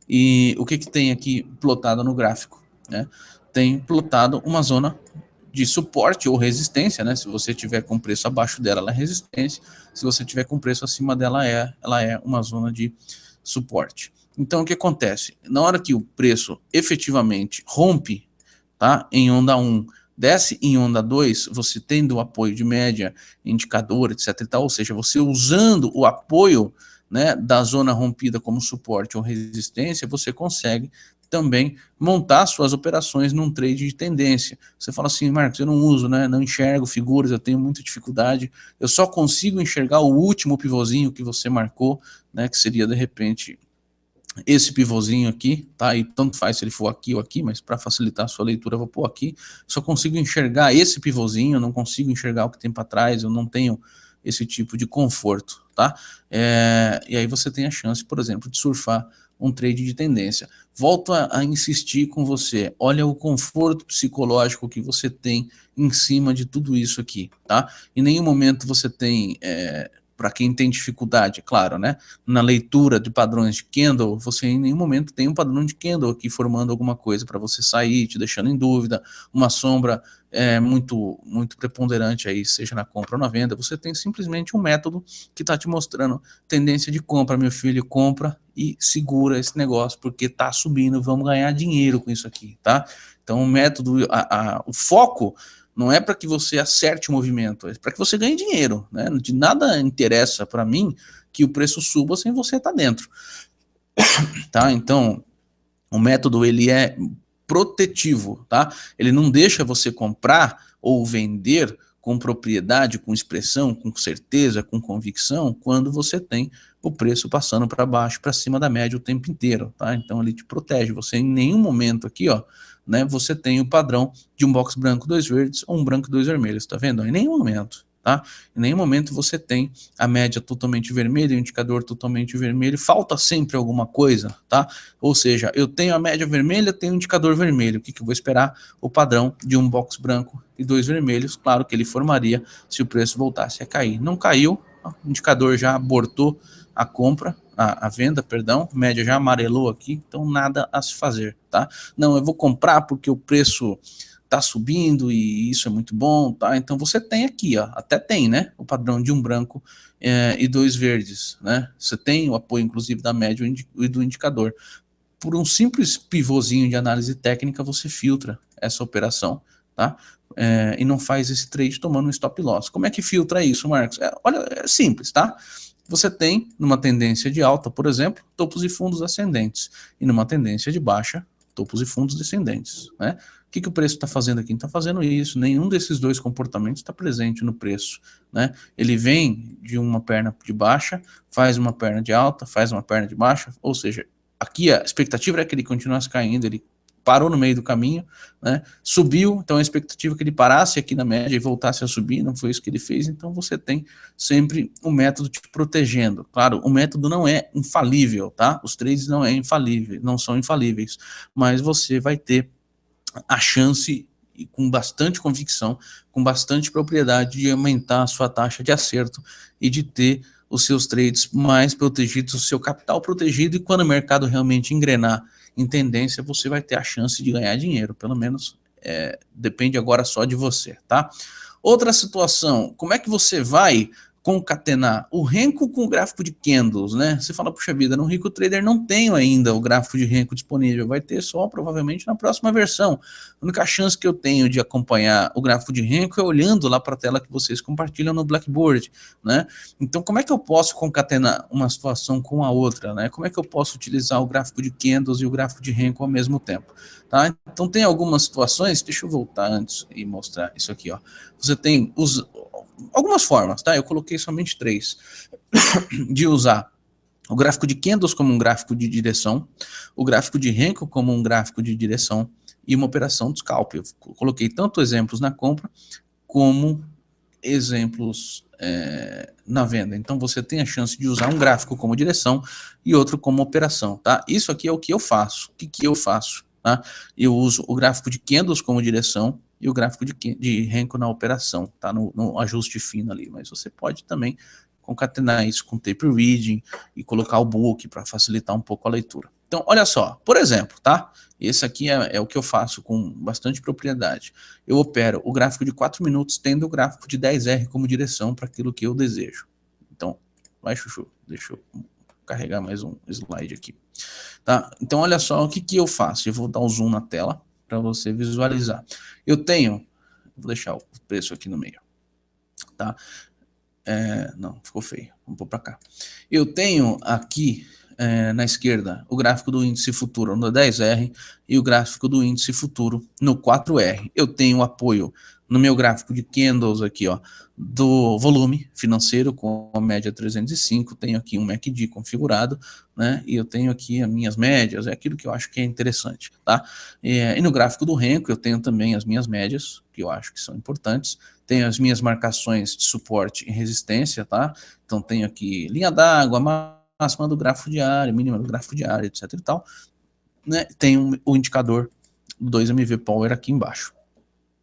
E o que tem aqui plotado no gráfico, né? Tem plotado uma zona de suporte ou resistência, né? Se você tiver com preço abaixo dela, ela é resistência. Se você tiver com preço acima dela, ela é uma zona de suporte. Então, o que acontece? Na hora que o preço efetivamente rompe, tá? Em onda 1, desce em onda 2, você tendo o apoio de média, indicador, etc e tal, ou seja, você usando o apoio, né, da zona rompida como suporte ou resistência, você consegue também montar suas operações num trade de tendência. Você fala assim, Marcos, eu não uso, né, não enxergo figuras, eu tenho muita dificuldade, eu só consigo enxergar o último pivôzinho que você marcou, né, que seria de repente esse pivôzinho aqui, tá? E tanto faz se ele for aqui ou aqui, mas para facilitar a sua leitura eu vou pôr aqui. Só consigo enxergar esse pivôzinho, eu não consigo enxergar o que tem para trás, eu não tenho esse tipo de conforto, tá? E aí você tem a chance, por exemplo, de surfar um trade de tendência. Volto a insistir com você, olha o conforto psicológico que você tem em cima de tudo isso aqui, tá? Em nenhum momento você tem... para quem tem dificuldade, claro, né? Na leitura de padrões de candle, você em nenhum momento tem um padrão de candle aqui formando alguma coisa para você sair, te deixando em dúvida, uma sombra muito preponderante aí, seja na compra ou na venda. Você tem simplesmente um método que está te mostrando tendência de compra, meu filho, compra e segura esse negócio, porque está subindo, vamos ganhar dinheiro com isso aqui, tá? Então o método, o foco não é para que você acerte o movimento, é para que você ganhe dinheiro, né? De nada interessa para mim que o preço suba sem você estar dentro, tá? Então, o método ele é protetivo, tá? Ele não deixa você comprar ou vender com propriedade, com expressão, com certeza, com convicção, quando você tem o preço passando para baixo, para cima da média o tempo inteiro, tá? Então ele te protege. Você em nenhum momento aqui, ó, né, você tem o padrão de um box branco, 2 verdes, ou um branco e 2 vermelhos, tá vendo? Em nenhum momento, tá? Em nenhum momento você tem a média totalmente vermelha, o indicador totalmente vermelho, falta sempre alguma coisa, tá? Ou seja, eu tenho a média vermelha, tenho o indicador vermelho, o que eu vou esperar? O padrão de um box branco e 2 vermelhos, claro que ele formaria se o preço voltasse a cair. Não caiu, o indicador já abortou a compra, a venda, perdão, média já amarelou aqui, então nada a se fazer, tá? Não, eu vou comprar porque o preço tá subindo e isso é muito bom, tá? Então você tem aqui, ó, até tem, né, o padrão de um branco e 2 verdes, né? Você tem o apoio, inclusive, da média e do indicador. Por um simples pivôzinho de análise técnica, você filtra essa operação, tá? E não faz esse trade tomando um stop loss. Como é que filtra isso, Marcos? Olha, é simples, tá? Você tem, numa tendência de alta, por exemplo, topos e fundos ascendentes, e numa tendência de baixa, topos e fundos descendentes, né? O que o preço está fazendo aqui? Não está fazendo isso, nenhum desses dois comportamentos está presente no preço, né? Ele vem de uma perna de baixa, faz uma perna de alta, faz uma perna de baixa, ou seja, aqui a expectativa era que ele continuasse caindo, ele parou no meio do caminho, né? Subiu, então a expectativa é que ele parasse aqui na média e voltasse a subir, não foi isso que ele fez, então você tem sempre um método te protegendo. Claro, o método não é infalível, tá? Os trades não são infalíveis, mas você vai ter a chance, e com bastante convicção, com bastante propriedade, de aumentar a sua taxa de acerto e de ter os seus trades mais protegidos, o seu capital protegido, e quando o mercado realmente engrenar em tendência, você vai ter a chance de ganhar dinheiro, pelo menos depende agora só de você, tá? Outra situação, como é que você vai concatenar o Renko com o gráfico de candles, né? Você fala, puxa vida, no Rico Trader não tenho ainda o gráfico de Renko disponível, vai ter só provavelmente na próxima versão. A única chance que eu tenho de acompanhar o gráfico de Renko é olhando lá para a tela que vocês compartilham no Blackboard, né? Então, como é que eu posso concatenar uma situação com a outra, né? Como é que eu posso utilizar o gráfico de candles e o gráfico de Renko ao mesmo tempo, tá? Então, tem algumas situações, deixa eu voltar antes e mostrar isso aqui, ó. Você tem algumas formas, tá? Eu coloquei somente 3 de usar o gráfico de candles como um gráfico de direção, o gráfico de Renko como um gráfico de direção e uma operação de scalp. Eu coloquei tanto exemplos na compra como exemplos na venda. Então você tem a chance de usar um gráfico como direção e outro como operação, tá? Isso aqui é o que eu faço. O que eu faço? Tá? Eu uso o gráfico de candles como direção e o gráfico de Renko na operação, tá? No ajuste fino ali. Mas você pode também concatenar isso com tape reading e colocar o book para facilitar um pouco a leitura. Então, olha só, por exemplo, tá? Esse aqui é o que eu faço com bastante propriedade. Eu opero o gráfico de 4 minutos tendo o gráfico de 10R como direção para aquilo que eu desejo. Então, vai, Chuchu, deixa eu carregar mais um slide aqui. Tá? Então, olha só o que eu faço. Eu vou dar um zoom na tela para você visualizar. Eu tenho, vou deixar o preço aqui no meio, tá? Não, ficou feio. Vamos pôr para cá. Eu tenho aqui na esquerda o gráfico do índice futuro no 10R e o gráfico do índice futuro no 4R. Eu tenho apoio no meu gráfico de candles aqui, ó, do volume financeiro com a média 305, tenho aqui um MACD configurado, né, e eu tenho aqui as minhas médias, é aquilo que eu acho que é interessante, tá? E no gráfico do Renko eu tenho também as minhas médias, que eu acho que são importantes, tenho as minhas marcações de suporte e resistência, tá? Então tenho aqui linha d'água, máxima do gráfico diário, mínima do gráfico diário, etc e tal, né? Tem o indicador do 2MV Power aqui embaixo.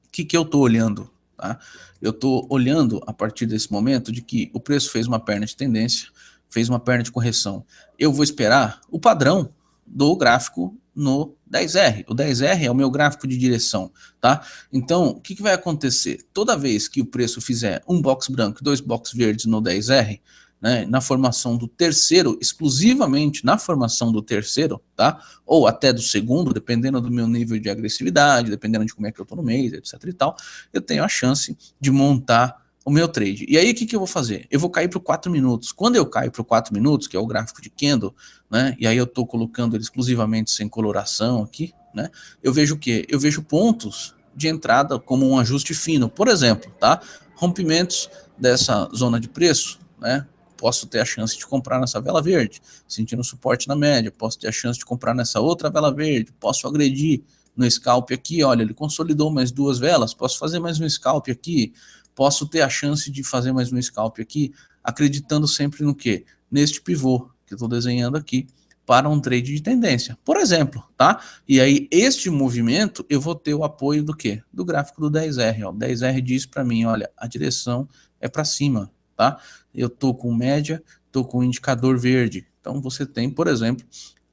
O que eu estou olhando? Tá? Eu estou olhando a partir desse momento de que o preço fez uma perna de tendência, fez uma perna de correção. Eu vou esperar o padrão do gráfico no 10R. O 10R é o meu gráfico de direção, tá? Então, o que vai acontecer? Toda vez que o preço fizer um box branco e 2 box verdes no 10R, né, na formação do terceiro, exclusivamente na formação do terceiro, tá? Ou até do segundo, dependendo do meu nível de agressividade, dependendo de como é que eu tô no mês, etc e tal, eu tenho a chance de montar o meu trade. E aí o que eu vou fazer? Eu vou cair para 4 minutos. Quando eu caio para 4 minutos, que é o gráfico de candle, né, e aí eu tô colocando ele exclusivamente sem coloração aqui, né, eu vejo o quê? Eu vejo pontos de entrada como um ajuste fino. Por exemplo, tá? Rompimentos dessa zona de preço, né? Posso ter a chance de comprar nessa vela verde, sentindo suporte na média, posso ter a chance de comprar nessa outra vela verde, posso agredir no scalp aqui, olha, ele consolidou mais 2 velas, posso fazer mais um scalp aqui, posso ter a chance de fazer mais um scalp aqui, acreditando sempre no quê? Neste pivô que eu estou desenhando aqui, para um trade de tendência, por exemplo, tá? E aí, este movimento, eu vou ter o apoio do quê? Do gráfico do 10R, ó. O 10R diz para mim, olha, a direção é para cima, tá? Eu tô com média, tô com indicador verde. Então você tem, por exemplo,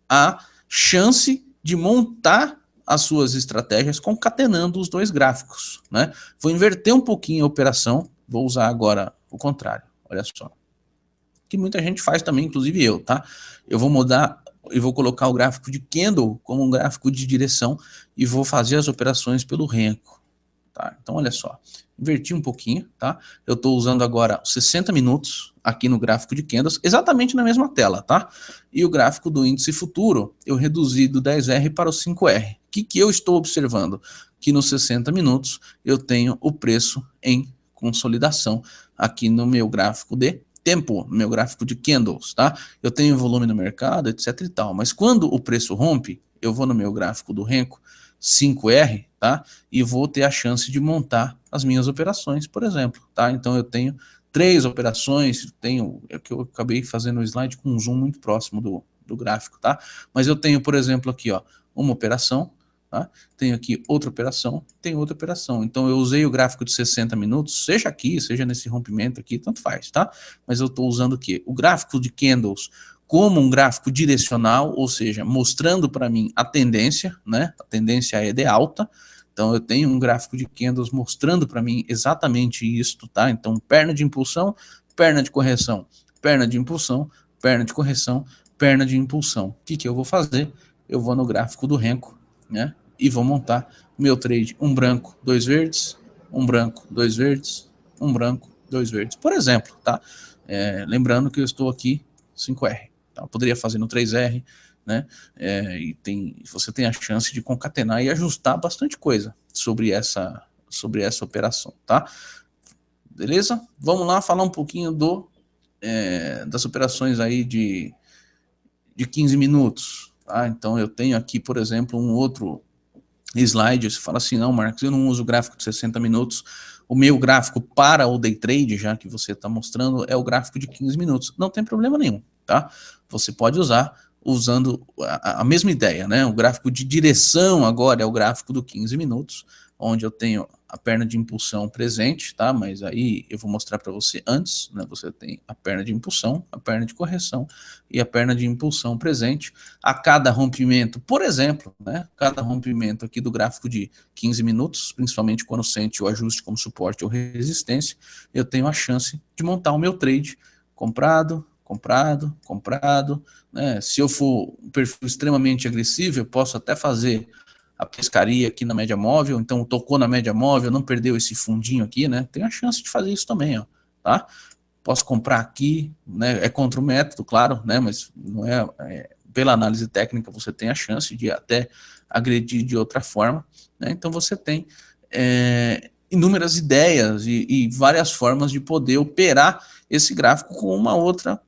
a chance de montar as suas estratégias concatenando os dois gráficos, né? Vou inverter um pouquinho a operação, vou usar agora o contrário. Olha só. Que muita gente faz também, inclusive eu, tá? Eu vou mudar e vou colocar o gráfico de candle como um gráfico de direção e vou fazer as operações pelo Renko. Tá? Então, olha só, inverti um pouquinho, tá? Eu estou usando agora 60 minutos aqui no gráfico de candles, exatamente na mesma tela, tá? E o gráfico do índice futuro, eu reduzi do 10R para o 5R. O que eu estou observando? Que nos 60 minutos eu tenho o preço em consolidação aqui no meu gráfico de tempo, no meu gráfico de candles, tá? Eu tenho volume no mercado, etc e tal, mas quando o preço rompe, eu vou no meu gráfico do Renko, 5R, tá? E vou ter a chance de montar as minhas operações, por exemplo, tá? Então eu tenho 3 operações, é que eu acabei fazendo o slide com um zoom muito próximo do gráfico, tá? Mas eu tenho, por exemplo, aqui, ó, uma operação, tá? Tenho aqui outra operação, tem outra operação. Então eu usei o gráfico de 60 minutos, seja aqui, seja nesse rompimento aqui, tanto faz, tá? Mas eu estou usando o quê? O gráfico de candles como um gráfico direcional, ou seja, mostrando para mim a tendência, né? A tendência é de alta. Então eu tenho um gráfico de candles mostrando para mim exatamente isso, tá? Então perna de impulsão, perna de correção, perna de impulsão, perna de correção, perna de impulsão. O que eu vou fazer? Eu vou no gráfico do Renko, né? E vou montar meu trade, um branco, 2 verdes, um branco, 2 verdes, um branco, 2 verdes, por exemplo, tá? Lembrando que eu estou aqui 5R. Então, poderia fazer no 3R, né? Você tem a chance de concatenar e ajustar bastante coisa sobre essa operação, tá? Beleza? Vamos lá falar um pouquinho das operações aí de 15 minutos, tá? Então eu tenho aqui, por exemplo, um outro slide, você fala assim, não, Marcos, eu não uso gráfico de 60 minutos, o meu gráfico para o day trade, já que você está mostrando, é o gráfico de 15 minutos. Não tem problema nenhum, tá? Você pode usar usando a mesma ideia, né? O gráfico de direção agora é o gráfico do 15 minutos, onde eu tenho a perna de impulsão presente, tá? Mas aí eu vou mostrar para você antes, né? Você tem a perna de impulsão, a perna de correção e a perna de impulsão presente. A cada rompimento, por exemplo, né? Cada rompimento aqui do gráfico de 15 minutos, principalmente quando sente o ajuste como suporte ou resistência, eu tenho a chance de montar o meu trade comprado, comprado, comprado, né? Se eu for um perfil extremamente agressivo, eu posso até fazer a pescaria aqui na média móvel, então tocou na média móvel, não perdeu esse fundinho aqui, né? Tem a chance de fazer isso também, ó, tá? Posso comprar aqui, né? É contra o método, claro, né? Mas não pela análise técnica você tem a chance de até agredir de outra forma, né? Então você tem inúmeras ideias e várias formas de poder operar esse gráfico com uma outra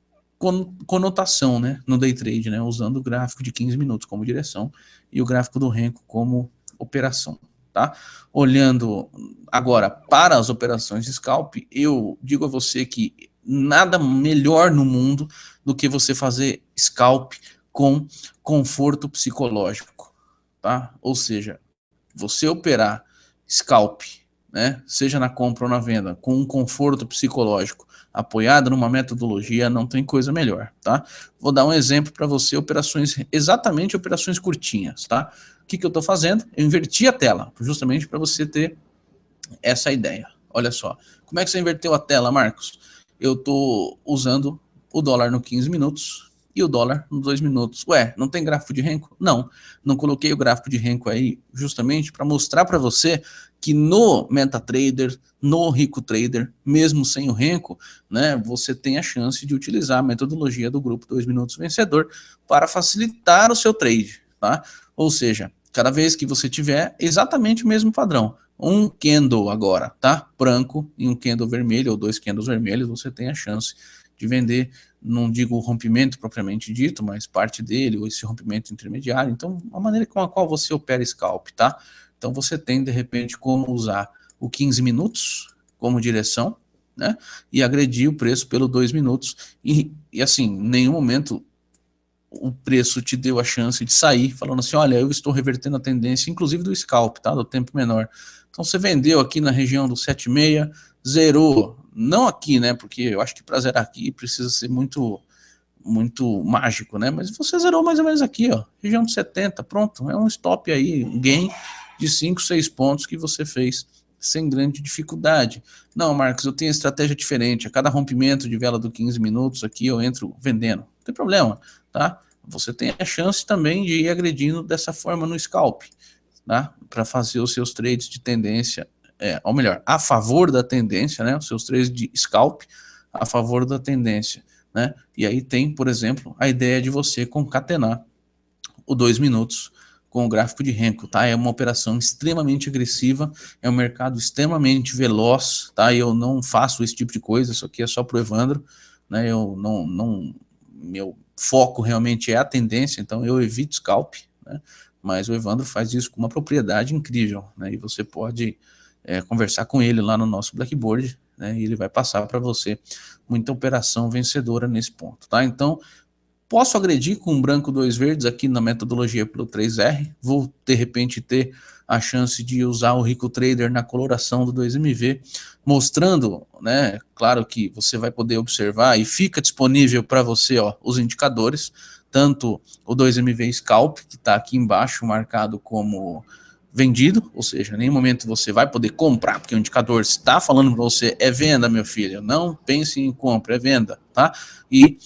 conotação, né, no day trade, né, usando o gráfico de 15 minutos como direção e o gráfico do Renko como operação, tá? Olhando agora para as operações de scalp, eu digo a você que nada melhor no mundo do que você fazer scalp com conforto psicológico, tá? Ou seja, você operar scalp, né, seja na compra ou na venda, com um conforto psicológico, apoiado numa metodologia, não tem coisa melhor, tá? Vou dar um exemplo para você, exatamente operações curtinhas, tá? O que eu estou fazendo? Eu inverti a tela, justamente para você ter essa ideia. Olha só, como é que você inverteu a tela, Marcos? Eu estou usando o dólar no 15 minutos e o dólar nos 2 minutos. Ué, não tem gráfico de Renko? Não, não coloquei o gráfico de Renko aí justamente para mostrar para você que no MetaTrader, no Rico Trader, mesmo sem o Renko, né, você tem a chance de utilizar a metodologia do grupo 2 minutos vencedor para facilitar o seu trade, tá? Ou seja, cada vez que você tiver exatamente o mesmo padrão, um candle agora, tá? Branco e um candle vermelho ou 2 candles vermelhos, você tem a chance de vender, não digo o rompimento propriamente dito, mas parte dele, ou esse rompimento intermediário. Então, a maneira com a qual você opera scalp, tá? Então, você tem, de repente, como usar o 15 minutos como direção, né? E agredir o preço pelo 2 minutos. E assim, em nenhum momento o preço te deu a chance de sair, falando assim, olha, eu estou revertendo a tendência, inclusive do scalp, tá? Do tempo menor. Então, você vendeu aqui na região do 7,6, zerou, não aqui, né? Porque eu acho que para zerar aqui precisa ser muito mágico, né? Mas você zerou mais ou menos aqui, ó, região de 70, pronto, é um stop aí, um gain de 5, 6 pontos que você fez sem grande dificuldade. Não, Marcos, eu tenho estratégia diferente, a cada rompimento de vela do 15 minutos aqui eu entro vendendo, não tem problema, tá? Você tem a chance também de ir agredindo dessa forma no scalp, tá? Para fazer os seus trades de tendência, ou melhor, a favor da tendência, né? Os seus trades de scalp a favor da tendência, né? E aí tem, por exemplo, a ideia de você concatenar o 2 minutos com o gráfico de Renko, tá? É uma operação extremamente agressiva, é um mercado extremamente veloz, tá? Eu não faço esse tipo de coisa, isso aqui é só pro Evandro, né? Eu meu foco realmente é a tendência, então eu evito scalp, né? Mas o Evandro faz isso com uma propriedade incrível, né? E você pode conversar com ele lá no nosso Blackboard, né? E ele vai passar para você muita operação vencedora nesse ponto, tá? Então, posso agredir com um branco 2 verdes aqui na metodologia pelo 3R, vou de repente ter a chance de usar o Rico Trader na coloração do 2MV, mostrando, né, claro que você vai poder observar e fica disponível para você, ó, os indicadores, tanto o 2MV Scalp, que está aqui embaixo marcado como vendido, ou seja, em nenhum momento você vai poder comprar, porque o indicador está falando para você, é venda, meu filho, não pense em compra, é venda, tá? E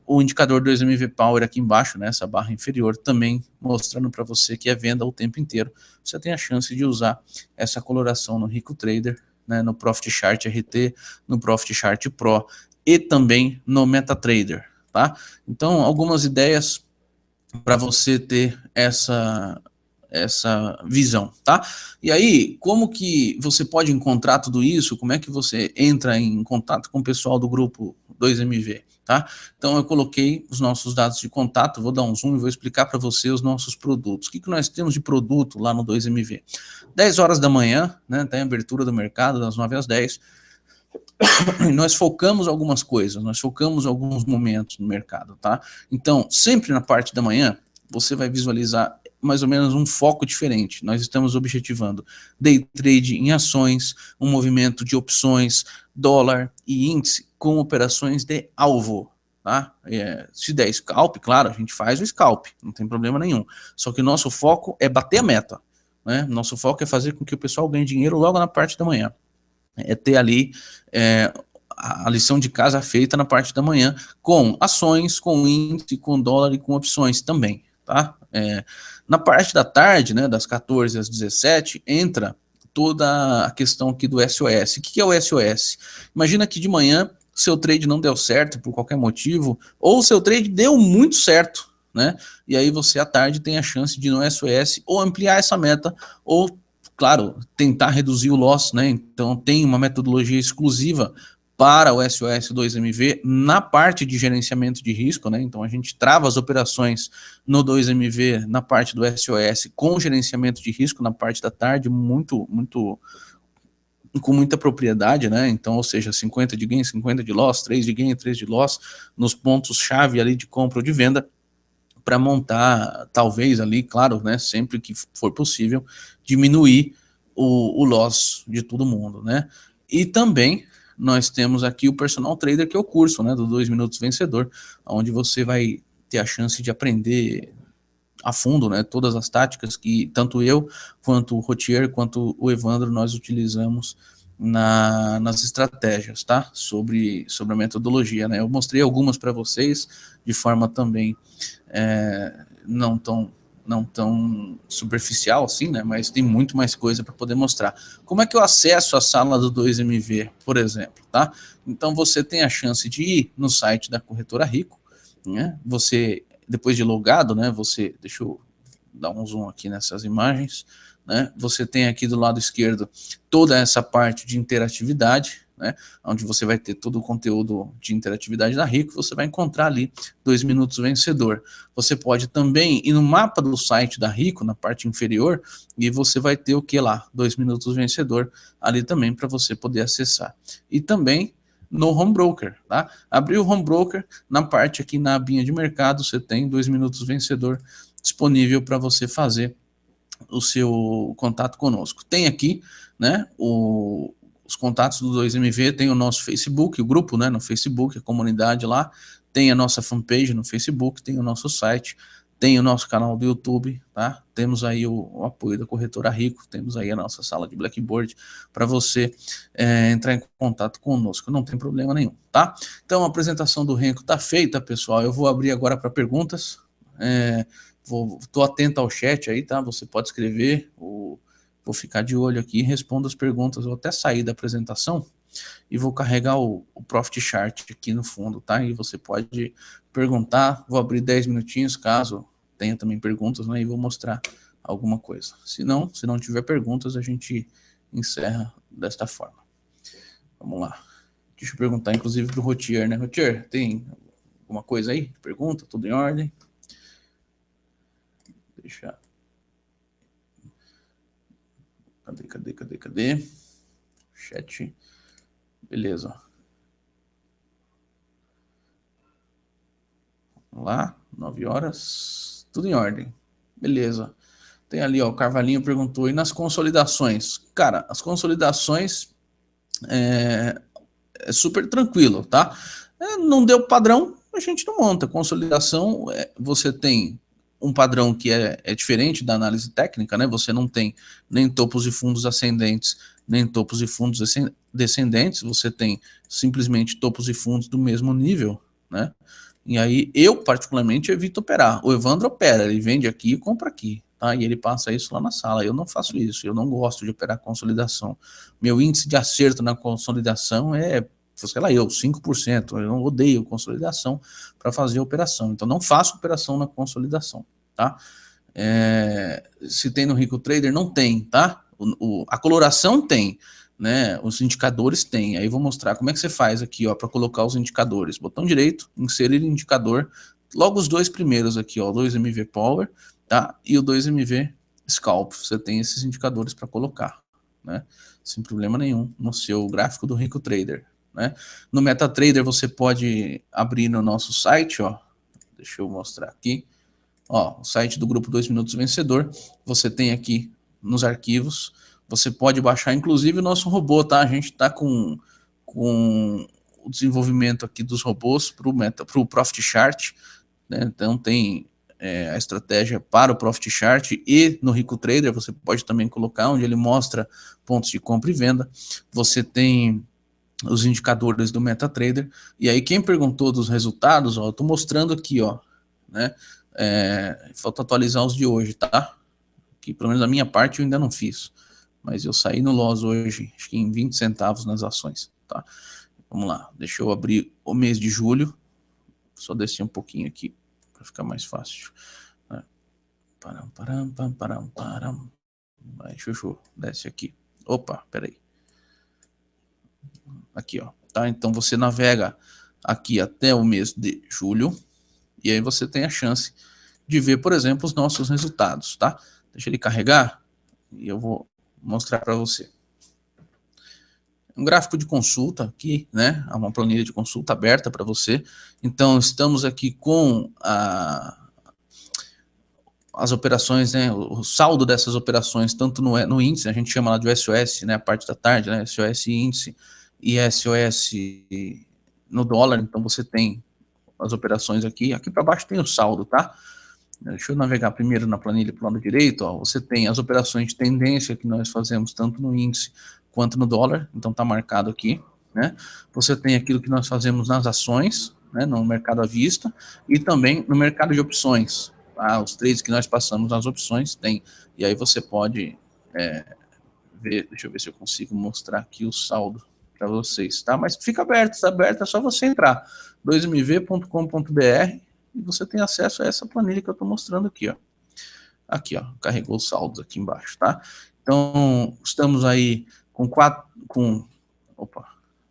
o indicador 2MV Power aqui embaixo, nessa barra inferior, também mostrando para você que é venda o tempo inteiro. Você tem a chance de usar essa coloração no Rico Trader, né, no Profit Chart RT, no Profit Chart Pro e também no MetaTrader, tá? Então, algumas ideias para você ter essa visão, tá? E aí, como que você pode encontrar tudo isso? Como é que você entra em contato com o pessoal do grupo 2MV, tá? Então eu coloquei os nossos dados de contato, vou dar um zoom e vou explicar para você os nossos produtos. O que nós temos de produto lá no 2MV? 10 horas da manhã, né, tem a abertura do mercado, das 9 às 10, e nós focamos algumas coisas, nós focamos alguns momentos no mercado, tá? Então, sempre na parte da manhã, você vai visualizar mais ou menos um foco diferente. Nós estamos objetivando day trade em ações, um movimento de opções, dólar e índice com operações de alvo, tá? Se der scalp, claro, a gente faz o scalp, não tem problema nenhum. Só que o nosso foco é bater a meta, né? Nosso foco é fazer com que o pessoal ganhe dinheiro logo na parte da manhã. É ter ali a lição de casa feita na parte da manhã, com ações, com índice, com dólar e com opções também, tá? Na parte da tarde, né, das 14 às 17, entra toda a questão aqui do SOS. O que é o SOS? Imagina que de manhã seu trade não deu certo por qualquer motivo, ou seu trade deu muito certo, né? E aí você à tarde tem a chance de no SOS ou ampliar essa meta, ou claro, tentar reduzir o loss, né? Então tem uma metodologia exclusiva para o SOS 2MV na parte de gerenciamento de risco, né? Então a gente trava as operações no 2MV na parte do SOS com gerenciamento de risco na parte da tarde, com muita propriedade, né? Então, ou seja, 50 de gain, 50 de loss, 3 de gain, 3 de loss, nos pontos-chave ali de compra ou de venda, para montar, talvez ali, claro, né, sempre que for possível, diminuir o loss de todo mundo, né? E também nós temos aqui o Personal Trader, que é o curso, né, do 2 Minutos Vencedor, onde você vai ter a chance de aprender a fundo, né, todas as táticas que tanto eu, quanto o Rotier, quanto o Evandro, nós utilizamos nas estratégias, tá? Sobre a metodologia, né? Eu mostrei algumas para vocês de forma também não tão superficial assim, né? Mas tem muito mais coisa para poder mostrar. Como é que eu acesso a sala do 2MV, por exemplo, tá? Então você tem a chance de ir no site da Corretora Rico, né? Você, depois de logado, né? Deixa eu dar um zoom aqui nessas imagens, né? Você tem aqui do lado esquerdo toda essa parte de interatividade, né, onde você vai ter todo o conteúdo de interatividade da Rico, você vai encontrar ali 2 Minutos Vencedor. Você pode também ir no mapa do site da Rico, na parte inferior, e você vai ter o que lá? 2 Minutos Vencedor ali também para você poder acessar. E também no Home Broker, tá? Abriu o Home Broker, na parte aqui na abinha de mercado, você tem 2 Minutos Vencedor disponível para você fazer o seu contato conosco. Tem aqui, né, os contatos do 2MV, tem o nosso Facebook, o grupo, né, no Facebook, a comunidade lá, tem a nossa fanpage no Facebook, tem o nosso site, tem o nosso canal do YouTube, tá? Temos aí o apoio da Corretora Rico, temos aí a nossa sala de Blackboard para você entrar em contato conosco, não tem problema nenhum, tá? Então a apresentação do Renko tá feita, pessoal, eu vou abrir agora para perguntas, estou atento ao chat aí, tá? Você pode escrever, vou ficar de olho aqui e respondo as perguntas. Vou até sair da apresentação e vou carregar o Profit Chart aqui no fundo, tá? E você pode perguntar. Vou abrir 10 minutinhos, caso tenha também perguntas, né? E vou mostrar alguma coisa. Se não tiver perguntas, a gente encerra desta forma. Vamos lá. Deixa eu perguntar, inclusive, para o Rotier, né? Rotier, tem alguma coisa aí? Pergunta? Tudo em ordem? Deixa. Cadê? Chat. Beleza. Vamos lá. 9 horas. Tudo em ordem. Beleza. Tem ali, ó, o Carvalhinho perguntou, e nas consolidações? Cara, as consolidações é super tranquilo, tá? Não deu padrão, a gente não monta. Consolidação, você tem um padrão que é diferente da análise técnica, né? Você não tem nem topos e fundos ascendentes, nem topos e fundos descendentes, você tem simplesmente topos e fundos do mesmo nível, né? E aí eu, particularmente, evito operar. O Evandro opera, ele vende aqui e compra aqui, tá? E ele passa isso lá na sala. Eu não faço isso, eu não gosto de operar consolidação. Meu índice de acerto na consolidação sei lá, 5%. Eu não odeio consolidação para fazer a operação. Então, não faço operação na consolidação, tá? Se tem no Rico Trader, não tem, tá? A coloração tem. né? Os indicadores tem. Aí vou mostrar como é que você faz aqui, ó, para colocar os indicadores. Botão direito, inserir indicador. Logo os dois primeiros aqui, ó, o 2MV Power, tá? E o 2MV Scalp. Você tem esses indicadores para colocar, né? Sem problema nenhum no seu gráfico do Rico Trader, né? No MetaTrader você pode abrir no nosso site, ó. Deixa eu mostrar aqui. Ó, o site do grupo 2 Minutos Vencedor. Você tem aqui nos arquivos. Você pode baixar, inclusive, o nosso robô, tá? A gente está com o desenvolvimento aqui dos robôs para o Profit Chart, né? Então tem a estratégia para o Profit Chart, e no Rico Trader você pode também colocar, onde ele mostra pontos de compra e venda. Você tem os indicadores do MetaTrader, e aí quem perguntou dos resultados, ó, eu estou mostrando aqui, ó, né? Falta atualizar os de hoje, tá? Que pelo menos da minha parte eu ainda não fiz, mas eu saí no loss hoje, acho que em 20 centavos nas ações, tá? Vamos lá, deixa eu abrir o mês de julho, só descer um pouquinho aqui para ficar mais fácil. Vai, Chuchu, desce aqui. Opa, peraí. Aqui, ó, tá? Então você navega aqui até o mês de julho, e aí você tem a chance de ver, por exemplo, os nossos resultados, tá? Deixa ele carregar e eu vou mostrar para você. Um gráfico de consulta aqui, né? Uma planilha de consulta aberta para você. Então, estamos aqui com as operações, né? O saldo dessas operações, tanto no índice, a gente chama lá de SOS, né? A parte da tarde, né? SOS índice e SOS no dólar. Então, você tem as operações aqui. Aqui para baixo tem o saldo, tá? Deixa eu navegar primeiro na planilha para o lado direito. Ó, você tem as operações de tendência que nós fazemos tanto no índice quanto no dólar, então está marcado aqui, né? Você tem aquilo que nós fazemos nas ações, né, no mercado à vista, e também no mercado de opções. Tá? Os trades que nós passamos nas opções tem, e aí você pode ver, deixa eu ver se eu consigo mostrar aqui o saldo para vocês, tá? Mas fica aberto, está aberto, é só você entrar, 2mv.com.br, e você tem acesso a essa planilha que eu estou mostrando aqui, ó. Aqui, ó, carregou os saldos aqui embaixo, tá? Então, estamos aí com com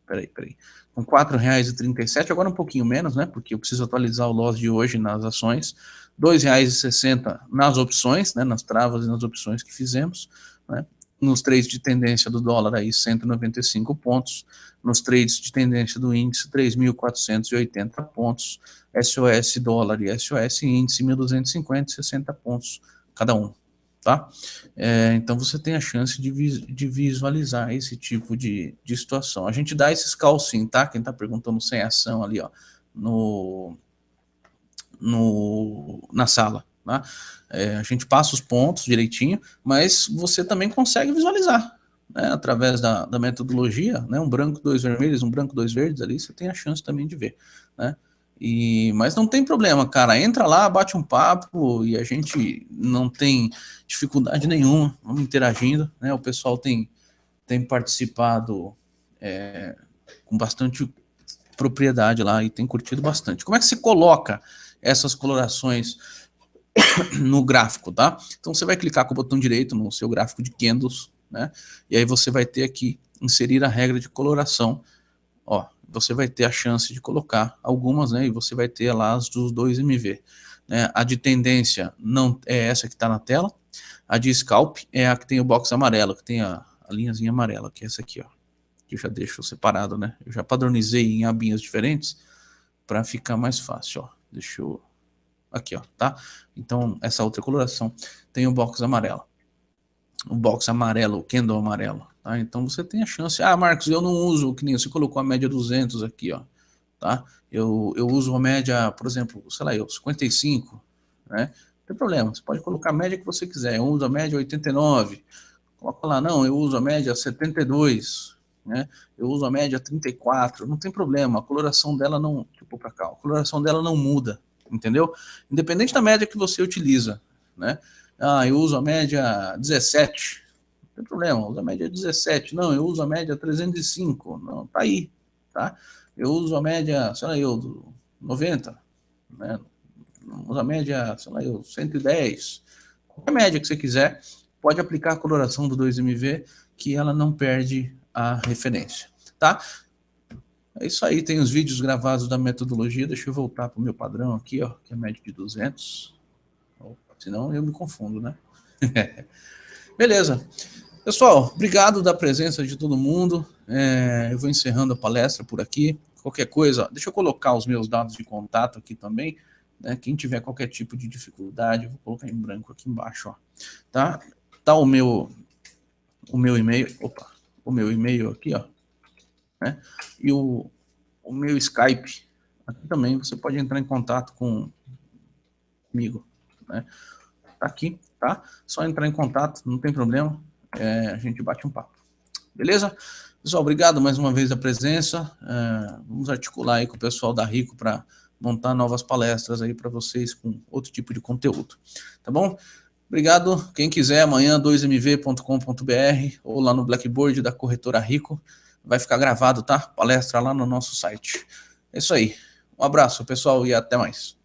R$4,37, agora um pouquinho menos, né? Porque eu preciso atualizar o loss de hoje nas ações. R$2,60 nas opções, né? Nas travas e nas opções que fizemos, né? Nos trades de tendência do dólar aí 195 pontos, nos trades de tendência do índice 3.480 pontos, SOS dólar e SOS índice 1.250 e 60 pontos cada um, tá? Então você tem a chance de visualizar esse tipo de situação. A gente dá esses calls sim, tá? Quem tá perguntando sem ação ali, ó, na sala, tá? A gente passa os pontos direitinho, mas você também consegue visualizar, né? Através da metodologia, né? Um branco, dois vermelhos, um branco, dois verdes ali, você tem a chance também de ver, né? Mas não tem problema, cara. Entra lá, bate um papo e a gente não tem dificuldade nenhuma. Vamos interagindo, né? O pessoal tem participado com bastante propriedade lá e tem curtido bastante. Como é que se coloca essas colorações no gráfico, tá? Então você vai clicar com o botão direito no seu gráfico de candles, né? E aí você vai ter aqui inserir a regra de coloração. Ó, você vai ter a chance de colocar algumas, né? E você vai ter lá as dos 2MV. Né? A de tendência não é essa que está na tela. A de scalp é a que tem o box amarelo, que tem a linhazinha amarela, que é essa aqui, ó. Que eu já deixo separado, né? Eu já padronizei em abinhas diferentes para ficar mais fácil, ó. Deixa eu... Aqui, ó, tá? Então, essa outra coloração tem o box amarelo. O box amarelo, o candle amarelo. Tá? Então você tem a chance. Ah, Marcos, eu não uso, que nem você colocou a média 200 aqui, ó. Tá? Eu uso a média, por exemplo, sei lá, 55, né? Não tem problema, você pode colocar a média que você quiser. Eu uso a média 89. Coloca lá, não, eu uso a média 72, né? Eu uso a média 34. Não tem problema, a coloração dela não, tipo para cá, a coloração dela não muda, entendeu? Independente da média que você utiliza, né? Ah, eu uso a média 17. Não tem problema, uso a média 17. Não, eu uso a média 305. Não, tá aí, tá? Eu uso a média, sei lá, 90, né? Uso a média, sei lá, 110. Qualquer média que você quiser, pode aplicar a coloração do 2MV, que ela não perde a referência, tá? É isso aí, tem os vídeos gravados da metodologia. Deixa eu voltar para o meu padrão aqui, ó, que é média de 200. Opa, senão eu me confundo, né? Beleza. Pessoal, obrigado da presença de todo mundo. Eu vou encerrando a palestra por aqui. Qualquer coisa, deixa eu colocar os meus dados de contato aqui também. Né? Quem tiver qualquer tipo de dificuldade, eu vou colocar em branco aqui embaixo. Ó. Tá o meu e-mail. Opa, o meu e-mail aqui, ó. Né? E o meu Skype. Aqui também você pode entrar em contato comigo. Né? Tá aqui, tá? Só entrar em contato, não tem problema. A gente bate um papo. Beleza? Pessoal, obrigado mais uma vez a presença. Vamos articular aí com o pessoal da Rico para montar novas palestras aí para vocês com outro tipo de conteúdo. Tá bom? Obrigado. Quem quiser, amanhã 2mv.com.br ou lá no Blackboard da corretora Rico, vai ficar gravado, tá? Palestra lá no nosso site. É isso aí. Um abraço, pessoal, e até mais.